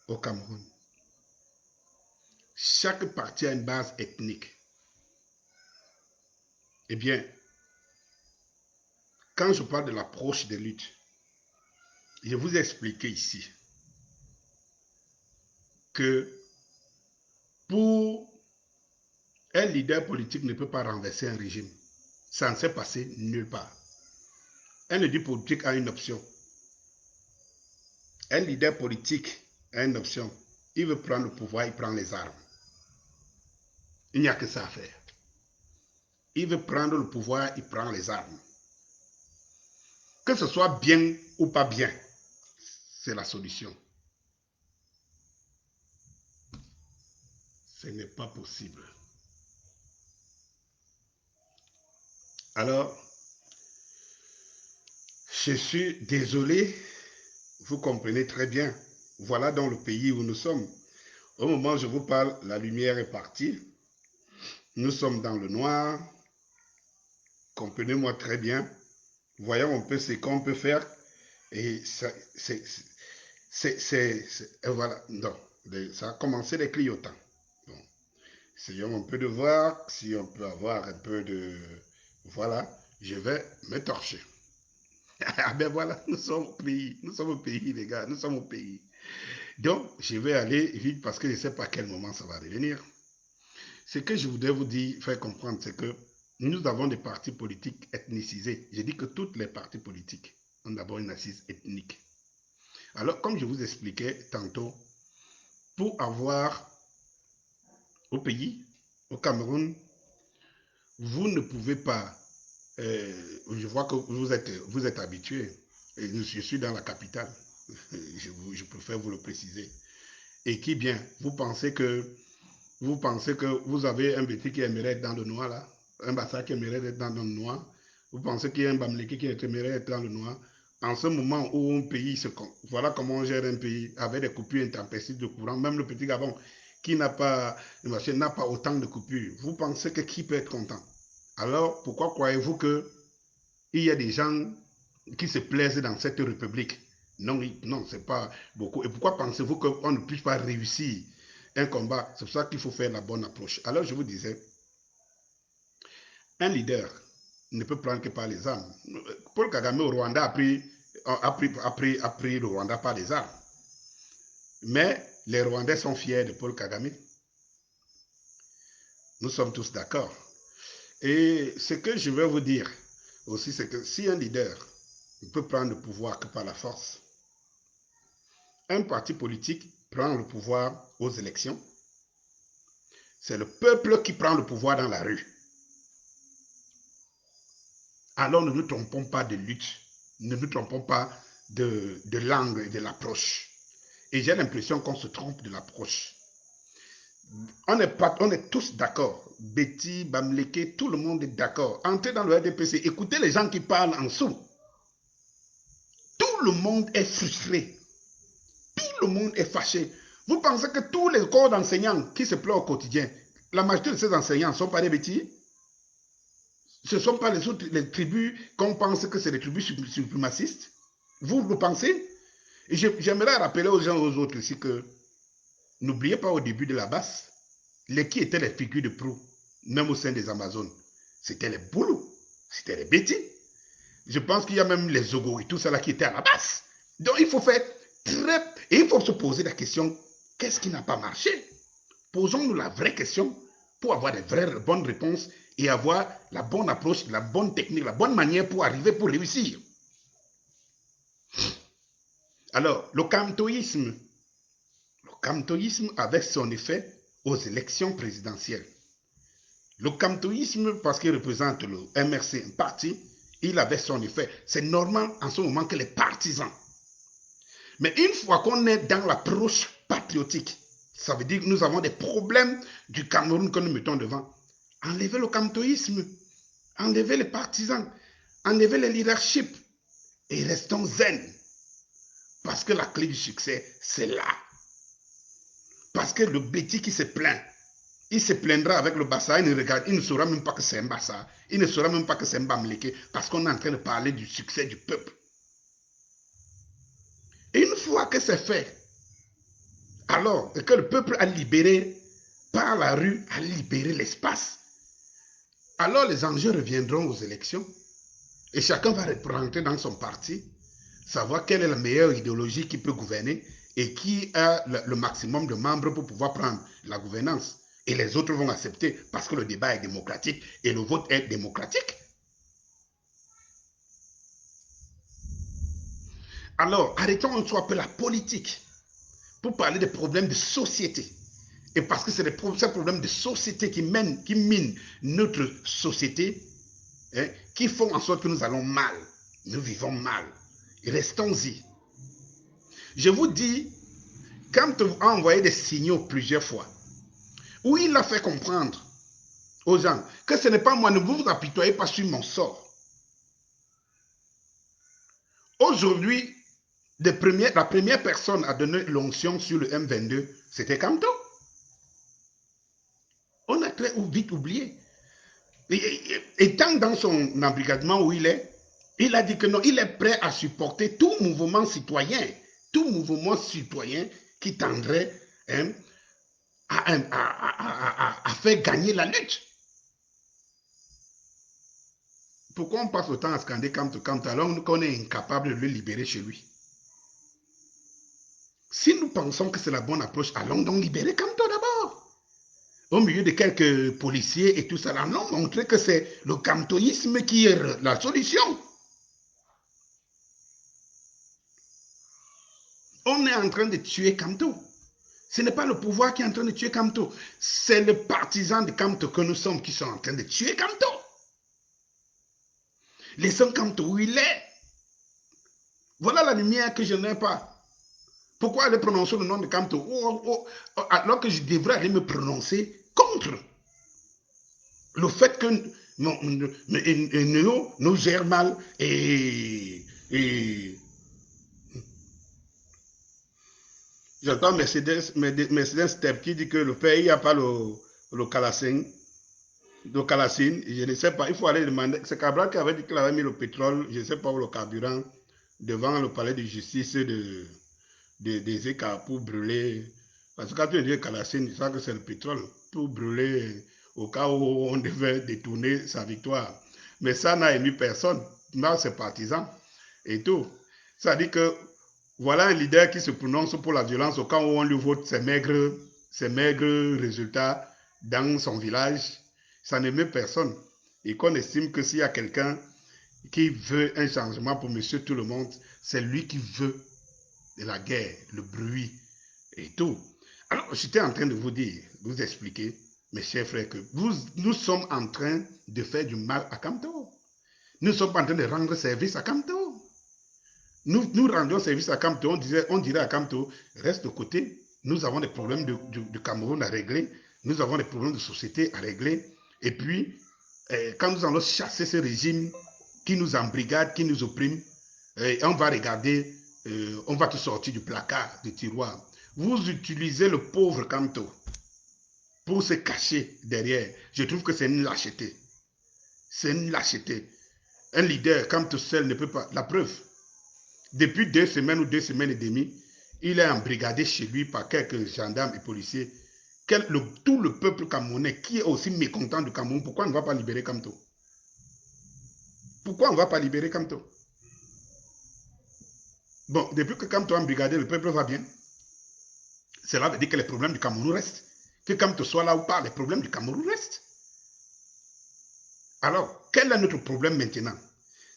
Speaker 1: au Cameroun. Chaque parti a une base ethnique. Eh bien, quand je parle de l'approche des luttes, je vous ai expliqué ici que pour un leader politique ne peut pas renverser un régime. Ça ne s'est passé nulle part. Un leader politique a une option. Un leader politique a une option. Il veut prendre le pouvoir, il prend les armes. Il n'y a que ça à faire. Il veut prendre le pouvoir, il prend les armes. Que ce soit bien ou pas bien, c'est la solution. Ce n'est pas possible. Alors, je suis désolé Vous comprenez très bien. Voilà dans le pays où nous sommes. Au moment où je vous parle, la lumière est partie. Nous sommes dans le noir. Comprenez-moi très bien. Voyons un peu ce qu'on peut faire. Et voilà. Non, ça a commencé les clignotants. Bon. Essayons un peu de voir si on peut avoir un peu de... Voilà, je vais me torcher. Ah ben voilà, nous sommes au pays, les gars, nous sommes au pays. Donc, je vais aller vite parce que je ne sais pas à quel moment ça va revenir. Ce que je voudrais vous dire, faire comprendre, c'est que nous avons des partis politiques ethnicisés. Je dis que toutes les partis politiques ont d'abord une assise ethnique. Alors, comme je vous expliquais tantôt, pour avoir au pays, au Cameroun, vous ne pouvez pas, je vois que vous êtes habitués, et je suis dans la capitale, je préfère vous le préciser. Et qui bien, vous pensez que vous avez un petit qui aimerait être dans le noir là, un bassa qui aimerait être dans le noir, vous pensez qu'il y a un bamléki qui aimerait être dans le noir. En ce moment où un pays voilà comment on gère un pays avec des coupures intempestives de courant, même le petit Gabon qui n'a pas autant de coupures, vous pensez que qui peut être content? Alors pourquoi croyez-vous que il y a des gens qui se plaisent dans cette république? Non, non, c'est pas beaucoup. Et pourquoi pensez-vous qu'on ne puisse pas réussir un combat? C'est pour ça qu'il faut faire la bonne approche. Alors je vous disais, un leader ne peut prendre que par les armes. Paul Kagame au Rwanda a pris le Rwanda par les armes. Mais les Rwandais sont fiers de Paul Kagame. Nous sommes tous d'accord. Et ce que je veux vous dire aussi, c'est que si un leader ne peut prendre le pouvoir que par la force, un parti politique prend le pouvoir aux élections, c'est le peuple qui prend le pouvoir dans la rue. Alors ne nous trompons pas de lutte, ne nous trompons pas de langue et de l'approche. Et j'ai l'impression qu'on se trompe de l'approche. On est tous d'accord. Betty, Bamleke, tout le monde est d'accord. Entrez dans le RDPC, écoutez les gens qui parlent en dessous. Tout le monde est frustré. Tout le monde est fâché. Vous pensez que tous les corps d'enseignants qui se plaignent au quotidien, la majorité de ces enseignants ne sont pas des bêtises? Ce ne sont pas les tribus qu'on pense que c'est des tribus suprémacistes? Vous le pensez? J'aimerais rappeler aux gens, aux autres ici que n'oubliez pas au début de la basse, qui étaient les figures de proue, même au sein des Amazones? C'était les boulous, c'était les bêtis. Je pense qu'il y a même les Zogo et tout ça là qui étaient à la base. Donc il faut faire très... Et il faut se poser la question, qu'est-ce qui n'a pas marché? Posons-nous la vraie question pour avoir des vraies bonnes réponses et avoir la bonne approche, la bonne technique, la bonne manière pour arriver, pour réussir. Alors, le camtoïsme avait son effet aux élections présidentielles. Le camtoïsme, parce qu'il représente le MRC, un parti, il avait son effet. C'est normal en ce moment que les partisans. Mais une fois qu'on est dans l'approche patriotique, ça veut dire que nous avons des problèmes du Cameroun que nous mettons devant. Enlevez le camtoïsme, enlevez les partisans, enlevez les leaderships et restons zen. Parce que la clé du succès, c'est là. Parce que le bêtis qui se plaint, il se plaindra avec le bassa, il ne saura même pas que c'est un bassa, il ne saura même pas que c'est un bamléké, parce qu'on est en train de parler du succès du peuple. Et une fois que c'est fait, alors que le peuple a libéré, par la rue, a libéré l'espace, alors les enjeux reviendront aux élections, et chacun va rentrer dans son parti, savoir quelle est la meilleure idéologie qui peut gouverner, et qui a le maximum de membres pour pouvoir prendre la gouvernance. Et les autres vont accepter parce que le débat est démocratique et le vote est démocratique. Alors, arrêtons un peu la politique pour parler des problèmes de société. Et parce que c'est ces problèmes de société qui minent notre société, hein, qui font en sorte que nous allons mal. Nous vivons mal. Restons-y. Je vous dis, quand on a envoyé des signaux plusieurs fois, où il a fait comprendre aux gens que ce n'est pas moi, ne vous apitoyez pas sur mon sort. Aujourd'hui, La première personne à donner l'onction sur le M22, c'était Kamto. On a très vite oublié. Étant dans son embrigadement où il est, il a dit que non, il est prêt à supporter tout mouvement citoyen qui tendrait hein, à faire gagner la lutte. Pourquoi on passe autant à scander Kamto alors qu'on est incapable de le libérer chez lui? Si nous pensons que c'est la bonne approche, allons donc libérer Kamto d'abord. Au milieu de quelques policiers et tout ça, allons montrer que c'est le kamtoïsme qui est la solution. On est en train de tuer Kamto. Ce n'est pas le pouvoir qui est en train de tuer Kamto. C'est les partisans de Kamto que nous sommes qui sont en train de tuer Kamto. Laissons Kamto où il est. Voilà la lumière que je n'ai pas. Pourquoi aller prononcer le nom de Kamto alors que je devrais aller me prononcer contre le fait que nous gère mal et j'entends Mercedes Step qui dit que le pays n'a pas le Calacine. Le Calacine, je ne sais pas, il faut aller demander. C'est Cabral qui avait dit qu'il avait mis le pétrole, je ne sais pas où, le carburant, devant le palais de justice des écarts pour brûler. Parce que quand tu dis Calacine, tu sais que c'est le pétrole, pour brûler au cas où on devait détourner sa victoire. Mais ça n'a ému personne, même ses partisans et tout. Ça dit que voilà un leader qui se prononce pour la violence au cas où on lui vote ses maigres résultats dans son village. Ça n'émeut personne. Et qu'on estime que s'il y a quelqu'un qui veut un changement pour monsieur tout le monde, c'est lui qui veut de la guerre, le bruit et tout. Alors, j'étais en train de vous dire, vous expliquer, mes chers frères, que nous sommes en train de faire du mal à Kamto. Nous ne sommes pas en train de rendre service à Kamto. Nous rendions service à Kamto, on dirait à Kamto, reste de côté, nous avons des problèmes de Cameroun à régler, nous avons des problèmes de société à régler, et puis, quand nous allons chasser ce régime qui nous embrigade, qui nous opprime, on va regarder, on va te sortir du placard, du tiroir. Vous utilisez le pauvre Kamto pour se cacher derrière. Je trouve que c'est une lâcheté. C'est une lâcheté. Un leader, Kamto seul, ne peut pas. La preuve, depuis 2 semaines ou 2 semaines et demie, il est embrigadé chez lui par quelques gendarmes et policiers. Tout le peuple camerounais qui est aussi mécontent du Cameroun, pourquoi on ne va pas libérer Kamto? Pourquoi on ne va pas libérer Kamto? Bon, depuis que Kamto est embrigadé, le peuple va bien. Cela veut dire que les problèmes du Cameroun restent. Que Kamto soit là ou pas, les problèmes du Cameroun restent. Alors, quel est notre problème maintenant?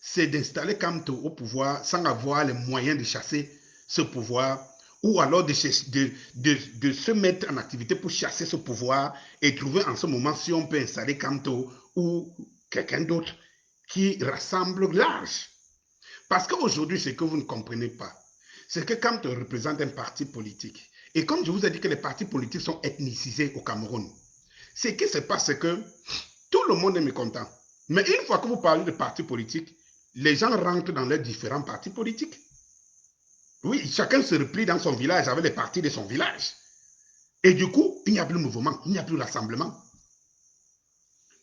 Speaker 1: C'est d'installer Kamto au pouvoir sans avoir les moyens de chasser ce pouvoir, ou alors de se mettre en activité pour chasser ce pouvoir et trouver en ce moment si on peut installer Kamto ou quelqu'un d'autre qui rassemble large. Parce qu'aujourd'hui, ce que vous ne comprenez pas, c'est que Kamto représente un parti politique. Et comme je vous ai dit que les partis politiques sont ethnicisés au Cameroun, ce qui se passe, c'est que tout le monde est mécontent. Mais une fois que vous parlez de partis politiques, les gens rentrent dans leurs différents partis politiques. Oui, chacun se replie dans son village avec les partis de son village. Et du coup, il n'y a plus de mouvement, il n'y a plus de rassemblement.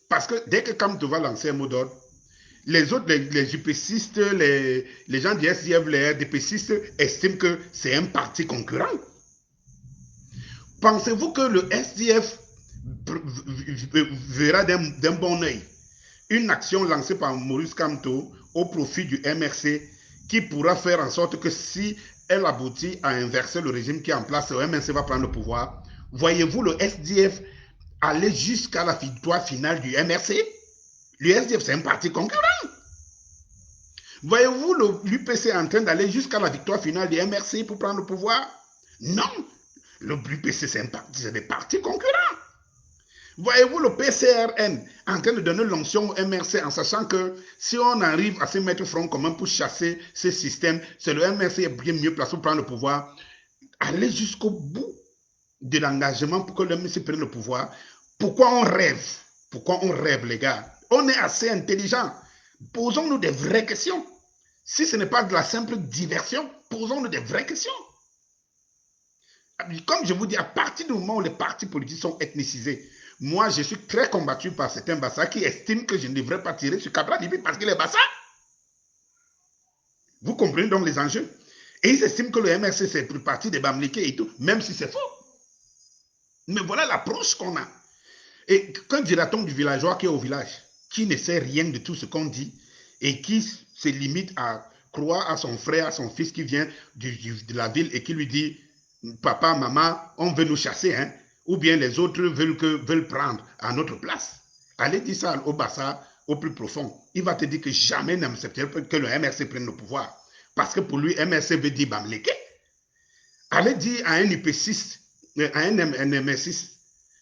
Speaker 1: Parce que dès que Kamto va lancer un mot d'ordre, les autres, les UPCistes, les gens du SDF, les RDPcistes estiment que c'est un parti concurrent. Pensez-vous que le SDF verra d'un bon oeil une action lancée par Maurice Kamto au profit du MRC qui pourra faire en sorte que si elle aboutit à inverser le régime qui est en place, le MRC va prendre le pouvoir? Voyez-vous le SDF aller jusqu'à la victoire finale du MRC? Le SDF, c'est un parti concurrent. Voyez-vous l'UPC en train d'aller jusqu'à la victoire finale du MRC pour prendre le pouvoir? Non. L'UPC, c'est des partis concurrents. Voyez-vous le PCRN en train de donner l'onction au MRC en sachant que si on arrive à se mettre front commun pour chasser ce système, c'est le MRC bien mieux placé pour prendre le pouvoir. Aller jusqu'au bout de l'engagement pour que le MRC prenne le pouvoir. Pourquoi on rêve? Pourquoi on rêve, les gars? On est assez intelligents. Posons-nous des vraies questions. Si ce n'est pas de la simple diversion, Posons-nous des vraies questions. Comme je vous dis, à partir du moment où les partis politiques sont ethnicisés, moi, je suis très combattu par certains Bassa qui estiment que je ne devrais pas tirer sur Cabral Libye parce qu'il est Bassa. Vous comprenez donc les enjeux? Et ils estiment que le MRC, c'est le parti des Bamliké et tout, même si c'est faux. Mais voilà l'approche qu'on a. Et que dira-t-on du villageois qui est au village, qui ne sait rien de tout ce qu'on dit et qui se limite à croire à son frère, à son fils qui vient de la ville et qui lui dit « Papa, maman, on veut nous chasser, hein? » Ou bien les autres veulent prendre à notre place. Allez dire ça au Bassa, au plus profond. Il va te dire que jamais n'accepterait que le MRC prenne le pouvoir. Parce que pour lui, MRC veut dire Bamléké. Allez dire à un UP6, à un MR6,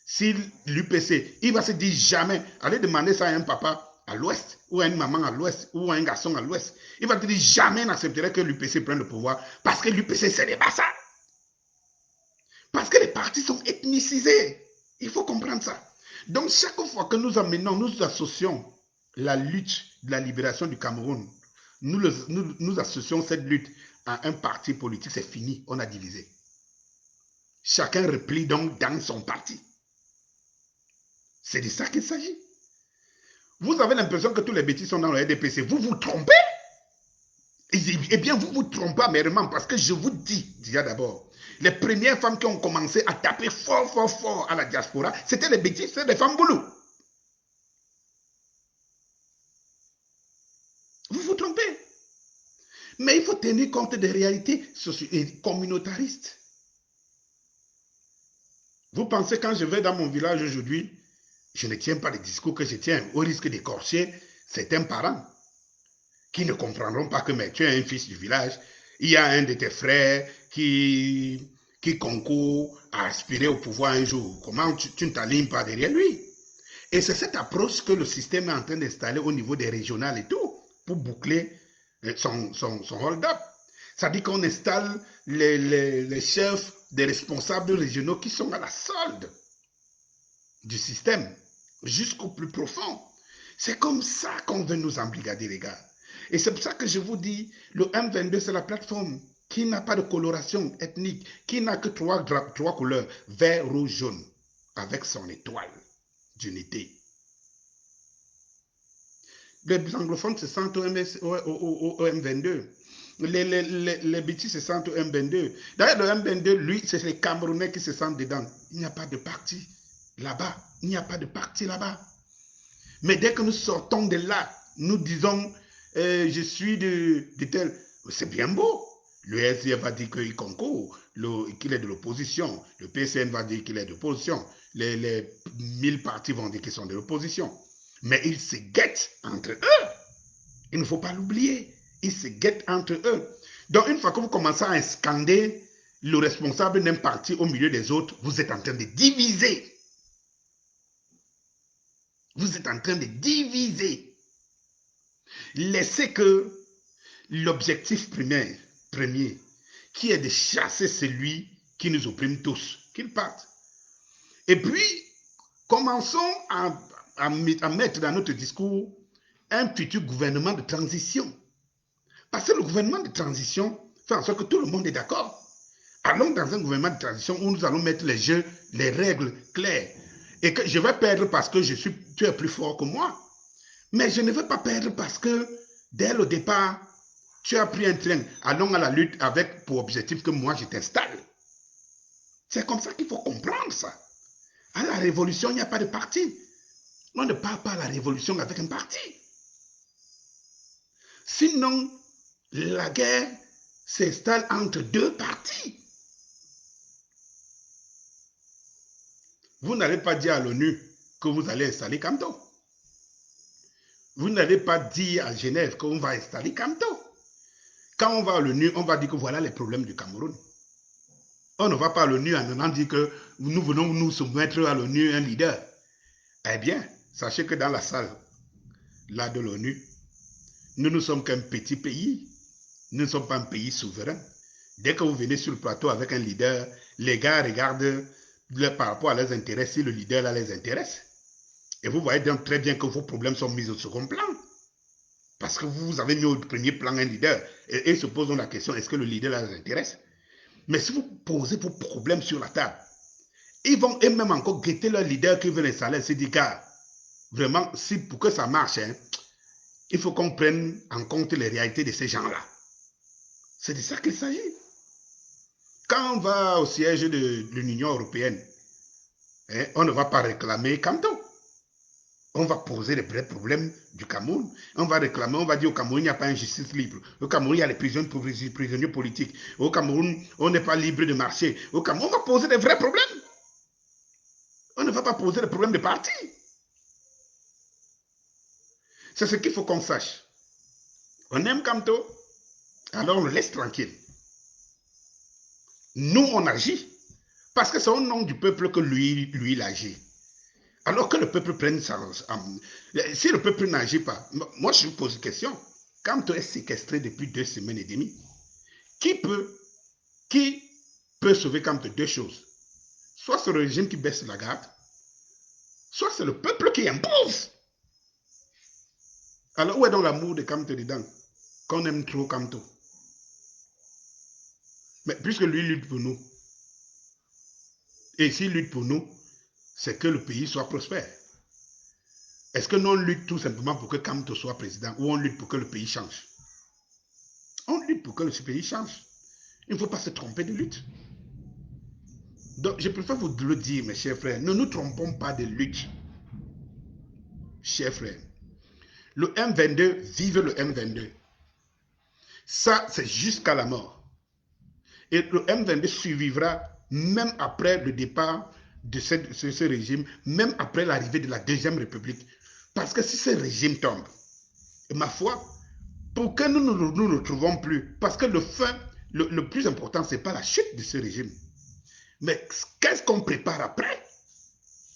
Speaker 1: si l'UPC, il va se dire jamais, allez demander ça à un papa à l'ouest, ou à une maman à l'ouest, ou à un garçon à l'ouest. Il va te dire jamais n'accepterait que l'UPC prenne le pouvoir, parce que l'UPC c'est des Bassa. Parce que les partis sont ethnicisés. Il faut comprendre ça. Donc chaque fois que nous amenons, nous associons la lutte de la libération du Cameroun, nous associons cette lutte à un parti politique, c'est fini, on a divisé. Chacun replie donc dans son parti. C'est de ça qu'il s'agit. Vous avez l'impression que tous les bêtises sont dans le RDPC. Vous vous trompez. Eh bien, vous vous trompez amèrement parce que je vous dis, déjà d'abord, les premières femmes qui ont commencé à taper fort, fort, fort à la diaspora, c'était les bêtises, c'était des femmes boulot. Vous vous trompez. Mais il faut tenir compte des réalités communautaristes. Vous pensez quand je vais dans mon village aujourd'hui, je ne tiens pas les discours que je tiens, au risque d'écorcher certains parents qui ne comprendront pas que mais tu es un fils du village, il y a un de tes frères qui concourt à aspirer au pouvoir un jour. Comment tu ne t'alignes pas derrière lui? Et c'est cette approche que le système est en train d'installer au niveau des régionales et tout, pour boucler son hold-up. Ça dit qu'on installe les chefs des responsables régionaux qui sont à la solde du système, jusqu'au plus profond. C'est comme ça qu'on veut nous embrigader, les gars. Et c'est pour ça que je vous dis, le M22, c'est la plateforme qui n'a pas de coloration ethnique, qui n'a que trois couleurs, vert, rouge, jaune, avec son étoile d'unité. Les anglophones se sentent au M22. Les bêtises se sentent au M22. D'ailleurs, le M22, lui, c'est les Camerounais qui se sentent dedans. Il n'y a pas de parti là-bas. Il n'y a pas de parti là-bas. Mais dès que nous sortons de là, nous disons, je suis de tel. C'est bien beau. Le SDF va dire qu'il concourt, qu'il est de l'opposition. Le PCN va dire qu'il est de l'opposition. Les 1000 partis vont dire qu'ils sont de l'opposition. Mais ils se guettent entre eux. Il ne faut pas l'oublier. Ils se guettent entre eux. Donc, une fois que vous commencez à scander le responsable d'un parti au milieu des autres, vous êtes en train de diviser. Vous êtes en train de diviser. Laissez que l'objectif premier, qui est de chasser celui qui nous opprime tous, qu'il parte. Et puis, commençons à mettre dans notre discours un futur gouvernement de transition. Parce que le gouvernement de transition fait en sorte que tout le monde est d'accord. Allons dans un gouvernement de transition où nous allons mettre les jeux, les règles claires. Et que je vais perdre parce que tu es plus fort que moi. Mais je ne veux pas perdre parce que dès le départ, tu as pris un train. Allons à la lutte avec pour objectif que moi je t'installe. C'est comme ça qu'il faut comprendre ça. À la révolution, il n'y a pas de parti. On ne parle pas à la révolution avec un parti. Sinon, la guerre s'installe entre deux partis. Vous n'allez pas dire à l'ONU que vous allez installer Camto. Vous n'allez pas dire à Genève qu'on va installer Camto. Quand on va à l'ONU, on va dire que voilà les problèmes du Cameroun. On ne va pas à l'ONU en allant dire que nous venons nous soumettre à l'ONU un leader. Eh bien, sachez que dans la salle là de l'ONU, nous ne sommes qu'un petit pays. Nous ne sommes pas un pays souverain. Dès que vous venez sur le plateau avec un leader, les gars regardent par rapport à leurs intérêts, si le leader là les intéresse. Et vous voyez donc très bien que vos problèmes sont mis au second plan. Parce que vous avez mis au premier plan un leader. Et se posent la question, est-ce que le leader les intéresse? Mais si vous posez vos problèmes sur la table, ils vont eux-mêmes encore guetter leur leader qui veut les salaires. C'est dit, gars, vraiment, si pour que ça marche, hein, il faut qu'on prenne en compte les réalités de ces gens-là. C'est de ça qu'il s'agit. Quand on va au siège de l'Union européenne, hein, on ne va pas réclamer Kanto. On va poser les vrais problèmes du Cameroun. On va réclamer, on va dire au Cameroun, il n'y a pas une justice libre. Au Cameroun, il y a les prisonniers politiques. Au Cameroun, on n'est pas libre de marcher. Au Cameroun, on va poser des vrais problèmes. On ne va pas poser les problèmes de parti. C'est ce qu'il faut qu'on sache. On aime Kanto, alors on le laisse tranquille. Nous, on agit. Parce que c'est au nom du peuple que lui, il agit. Alors que le peuple prenne ça. Si le peuple n'agit pas, moi je me pose une question. Kanto est séquestré depuis 2 semaines et demie. Qui peut sauver Kanto? Deux choses. Soit c'est le régime qui baisse la garde, soit c'est le peuple qui impose. Alors où est donc l'amour de Kanto dedans? Qu'on aime trop Kanto. Mais puisque lui lutte pour nous, et s'il lutte pour nous, c'est que le pays soit prospère. Est-ce que nous on lutte tout simplement pour que Kanto soit président ou on lutte pour que le pays change? On lutte pour que le pays change. Il ne faut pas se tromper de lutte. Donc, je préfère vous le dire, mes chers frères, ne nous trompons pas de lutte. Chers frères, le M22, vive le M22. Ça, c'est jusqu'à la mort. Et le M22 survivra même après le départ de ce régime, même après l'arrivée de la Deuxième République. Parce que si ce régime tombe, ma foi, pour que nous ne nous retrouvons plus, parce que le plus important, ce n'est pas la chute de ce régime. Mais qu'est-ce qu'on prépare après?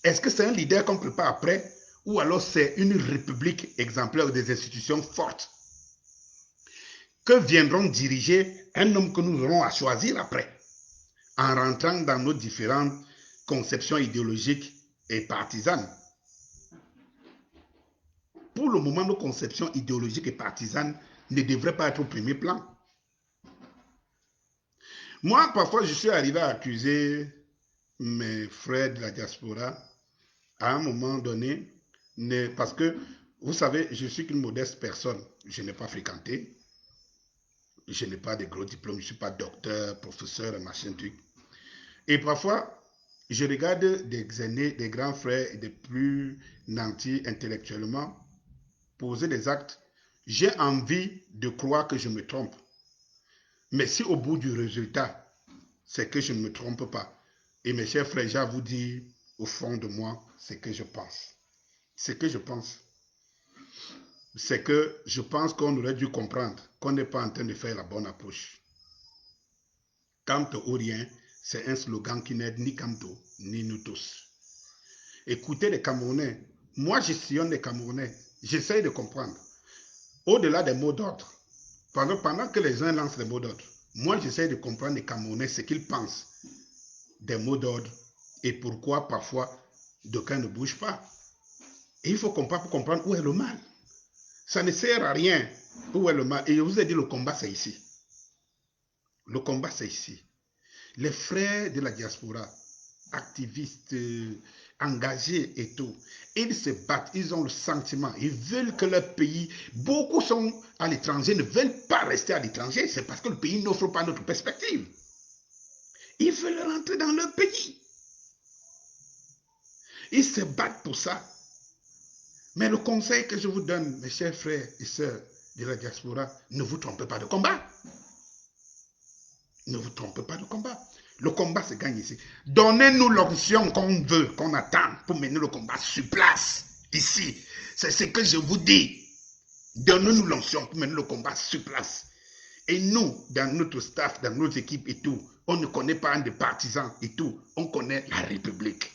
Speaker 1: Est-ce que c'est un leader qu'on prépare après? Ou alors c'est une république exemplaire ou des institutions fortes que viendront diriger un homme que nous aurons à choisir après, en rentrant dans nos différentes conceptions idéologiques et partisanes. Pour le moment, nos conceptions idéologiques et partisanes ne devraient pas être au premier plan. Moi, parfois, je suis arrivé à accuser mes frères de la diaspora à un moment donné, parce que, vous savez, je suis qu'une modeste personne. Je n'ai pas fréquenté. Je n'ai pas de gros diplômes. Je ne suis pas docteur, professeur, machin truc. Et parfois, je regarde des aînés, des grands frères et des plus nantis intellectuellement poser des actes. J'ai envie de croire que je me trompe. Mais si au bout du résultat, c'est que je ne me trompe pas. Et mes chers frères, j'ai à vous dire, au fond de moi, ce que je pense. Ce que je pense, c'est que je pense qu'on aurait dû comprendre qu'on n'est pas en train de faire la bonne approche. Kanto ou rien, c'est un slogan qui n'aide ni Kanto, ni nous tous. Écoutez les Camerounais. Moi, je sillonne les Camerounais. J'essaye de comprendre. Au-delà des mots d'ordre, pendant que les uns lancent les mots d'ordre, moi, j'essaye de comprendre les Camerounais, ce qu'ils pensent des mots d'ordre et pourquoi parfois d'aucuns ne bougent pas. Et il faut comprendre où est le mal. Ça ne sert à rien. Où est le mal? Et je vous ai dit, le combat, c'est ici. Le combat, c'est ici. Les frères de la diaspora, activistes, engagés et tout, ils se battent, ils ont le sentiment, ils veulent que leur pays, beaucoup sont à l'étranger, ne veulent pas rester à l'étranger, c'est parce que le pays n'offre pas notre perspective. Ils veulent rentrer dans leur pays. Ils se battent pour ça. Mais le conseil que je vous donne, mes chers frères et sœurs de la diaspora, ne vous trompez pas de combat. Ne vous trompez pas de combat. Le combat se gagne ici. Donnez-nous l'option qu'on veut, qu'on attend pour mener le combat sur place, ici. C'est ce que je vous dis. Donnez-nous l'option pour mener le combat sur place. Et nous, dans notre staff, dans nos équipes et tout, on ne connaît pas un des partisans et tout. On connaît la République.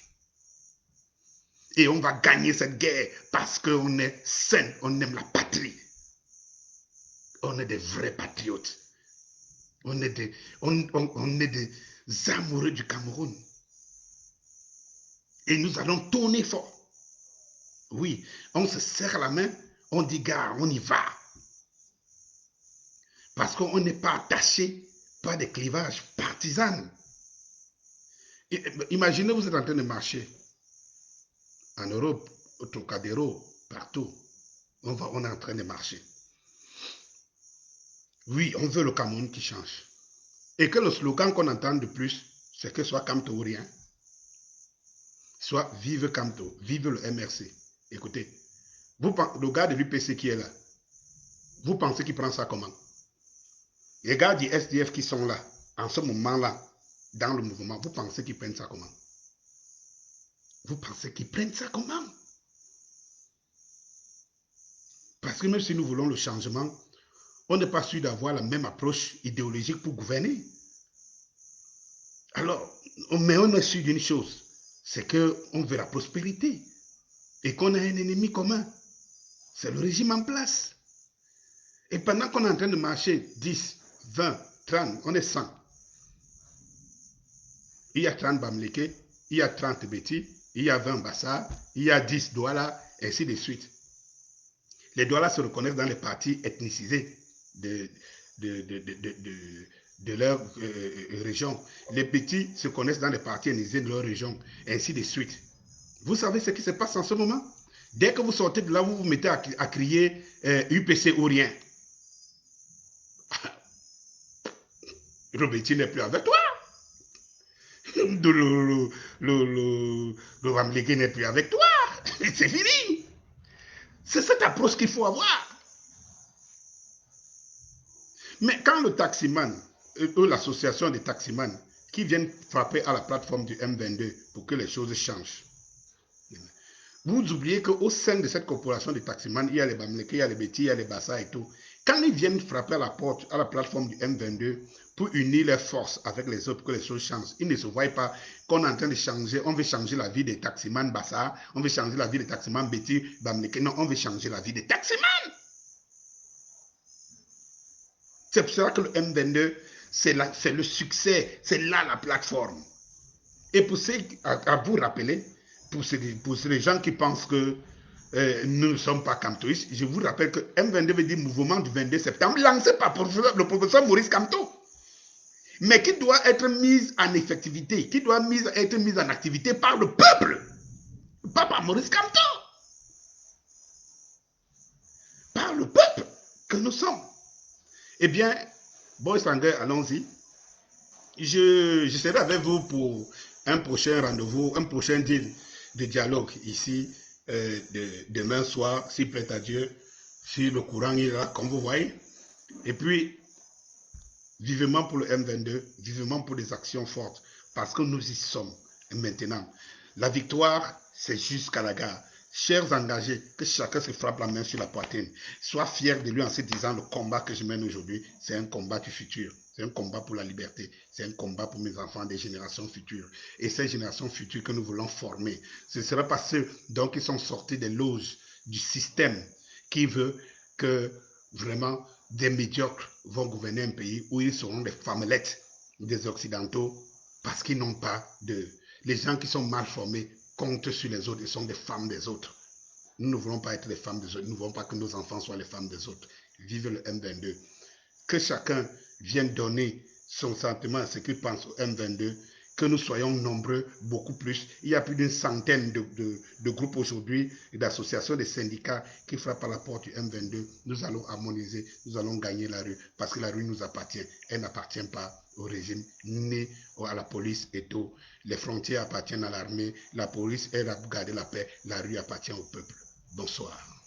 Speaker 1: Et on va gagner cette guerre parce qu'on est sain, on aime la patrie. On est des vrais patriotes. On est des amoureux du Cameroun. Et nous allons tourner fort. Oui, on se serre la main, on dit, gars, on y va. Parce qu'on n'est pas attaché par des clivages partisans. Imaginez, vous êtes en train de marcher en Europe, au Trocadéro, partout. On est en train de marcher. Oui, on veut le Cameroun qui change. Et que le slogan qu'on entend de plus, c'est que soit Camto ou rien. Soit vive Camto, vive le MRC. Écoutez, le gars de l'UPC qui est là, vous pensez qu'il prend ça comment? Les gars du SDF qui sont là, en ce moment-là, dans le mouvement, vous pensez qu'ils prennent ça comment? Vous pensez qu'ils prennent ça comment? Parce que même si nous voulons le changement, on n'est pas sûr d'avoir la même approche idéologique pour gouverner. Alors, mais on est sûr d'une chose, c'est qu'on veut la prospérité et qu'on a un ennemi commun. C'est le régime en place. Et pendant qu'on est en train de marcher 10, 20, 30, on est 100. Il y a 30 Bamileke, il y a 30 Beti, il y a 20 Bassa, il y a 10 Douala, ainsi de suite. Les Douala se reconnaissent dans les partis ethnicisés de leur région. Les Petits se connaissent dans les partis ethnicisés de leur région, ainsi de suite. Vous savez ce qui se passe en ce moment? Dès que vous sortez de là, vous vous mettez à crier UPC ou rien. Le Petit n'est plus avec toi. Le Bamileke n'est plus avec toi. C'est fini. C'est cette approche qu'il faut avoir. Mais quand le taximan, ou l'association des taximans, qui viennent frapper à la plateforme du M22 pour que les choses changent, vous oubliez qu'au sein de cette corporation des taximans, il y a les Bamileke, il y a les Beti, il y a les Bassa et tout. Quand ils viennent frapper à la porte, à la plateforme du M22, pour unir leurs forces avec les autres, pour que les choses changent, ils ne se voient pas qu'on est en train de changer, on veut changer la vie des taximans Bassa, on veut changer la vie des taximans Beti, Bamileke. Non, on veut changer la vie des taximans. C'est pour cela que le M22, c'est le succès, c'est là la plateforme. Et pour ceux, à vous rappeler, pour les gens qui pensent que nous ne sommes pas camtoïstes, je vous rappelle que M22 veut dire mouvement du 22 septembre, lancé par le professeur Maurice Kamto, mais qui doit être mis en effectivité, qui doit être mis en activité par le peuple, pas par Maurice Kamto, par le peuple que nous sommes. Eh bien, Boy Sanger, allons-y. Je serai avec vous pour un prochain rendez-vous, un prochain deal de dialogue ici demain soir, si plaît à Dieu, si le courant est là, comme vous voyez. Et puis, vivement pour le M22, vivement pour des actions fortes, parce que nous y sommes maintenant. La victoire, c'est jusqu'à la gare. Chers engagés, que chacun se frappe la main sur la poitrine. Sois fier de lui en se disant le combat que je mène aujourd'hui, c'est un combat du futur. C'est un combat pour la liberté. C'est un combat pour mes enfants des générations futures. Et ces générations futures que nous voulons former, ce ne sera pas ceux donc qui sont sortis des loges du système qui veut que vraiment des médiocres vont gouverner un pays où ils seront des femmelettes des Occidentaux parce qu'ils n'ont pas de... Les gens qui sont mal formés comptent sur les autres et sont des femmes des autres. Nous ne voulons pas être les femmes des autres. Nous ne voulons pas que nos enfants soient les femmes des autres. Vive le M22. Que chacun vienne donner son sentiment à ce qu'il pense au M22. Que nous soyons nombreux, beaucoup plus. Il y a plus d'une centaine de groupes aujourd'hui et d'associations, de syndicats qui frappent à la porte du M22. Nous allons harmoniser, nous allons gagner la rue parce que la rue nous appartient. Elle n'appartient pas au régime, ni à la police et tout. Les frontières appartiennent à l'armée. La police est là pour garder la paix. La rue appartient au peuple. Bonsoir.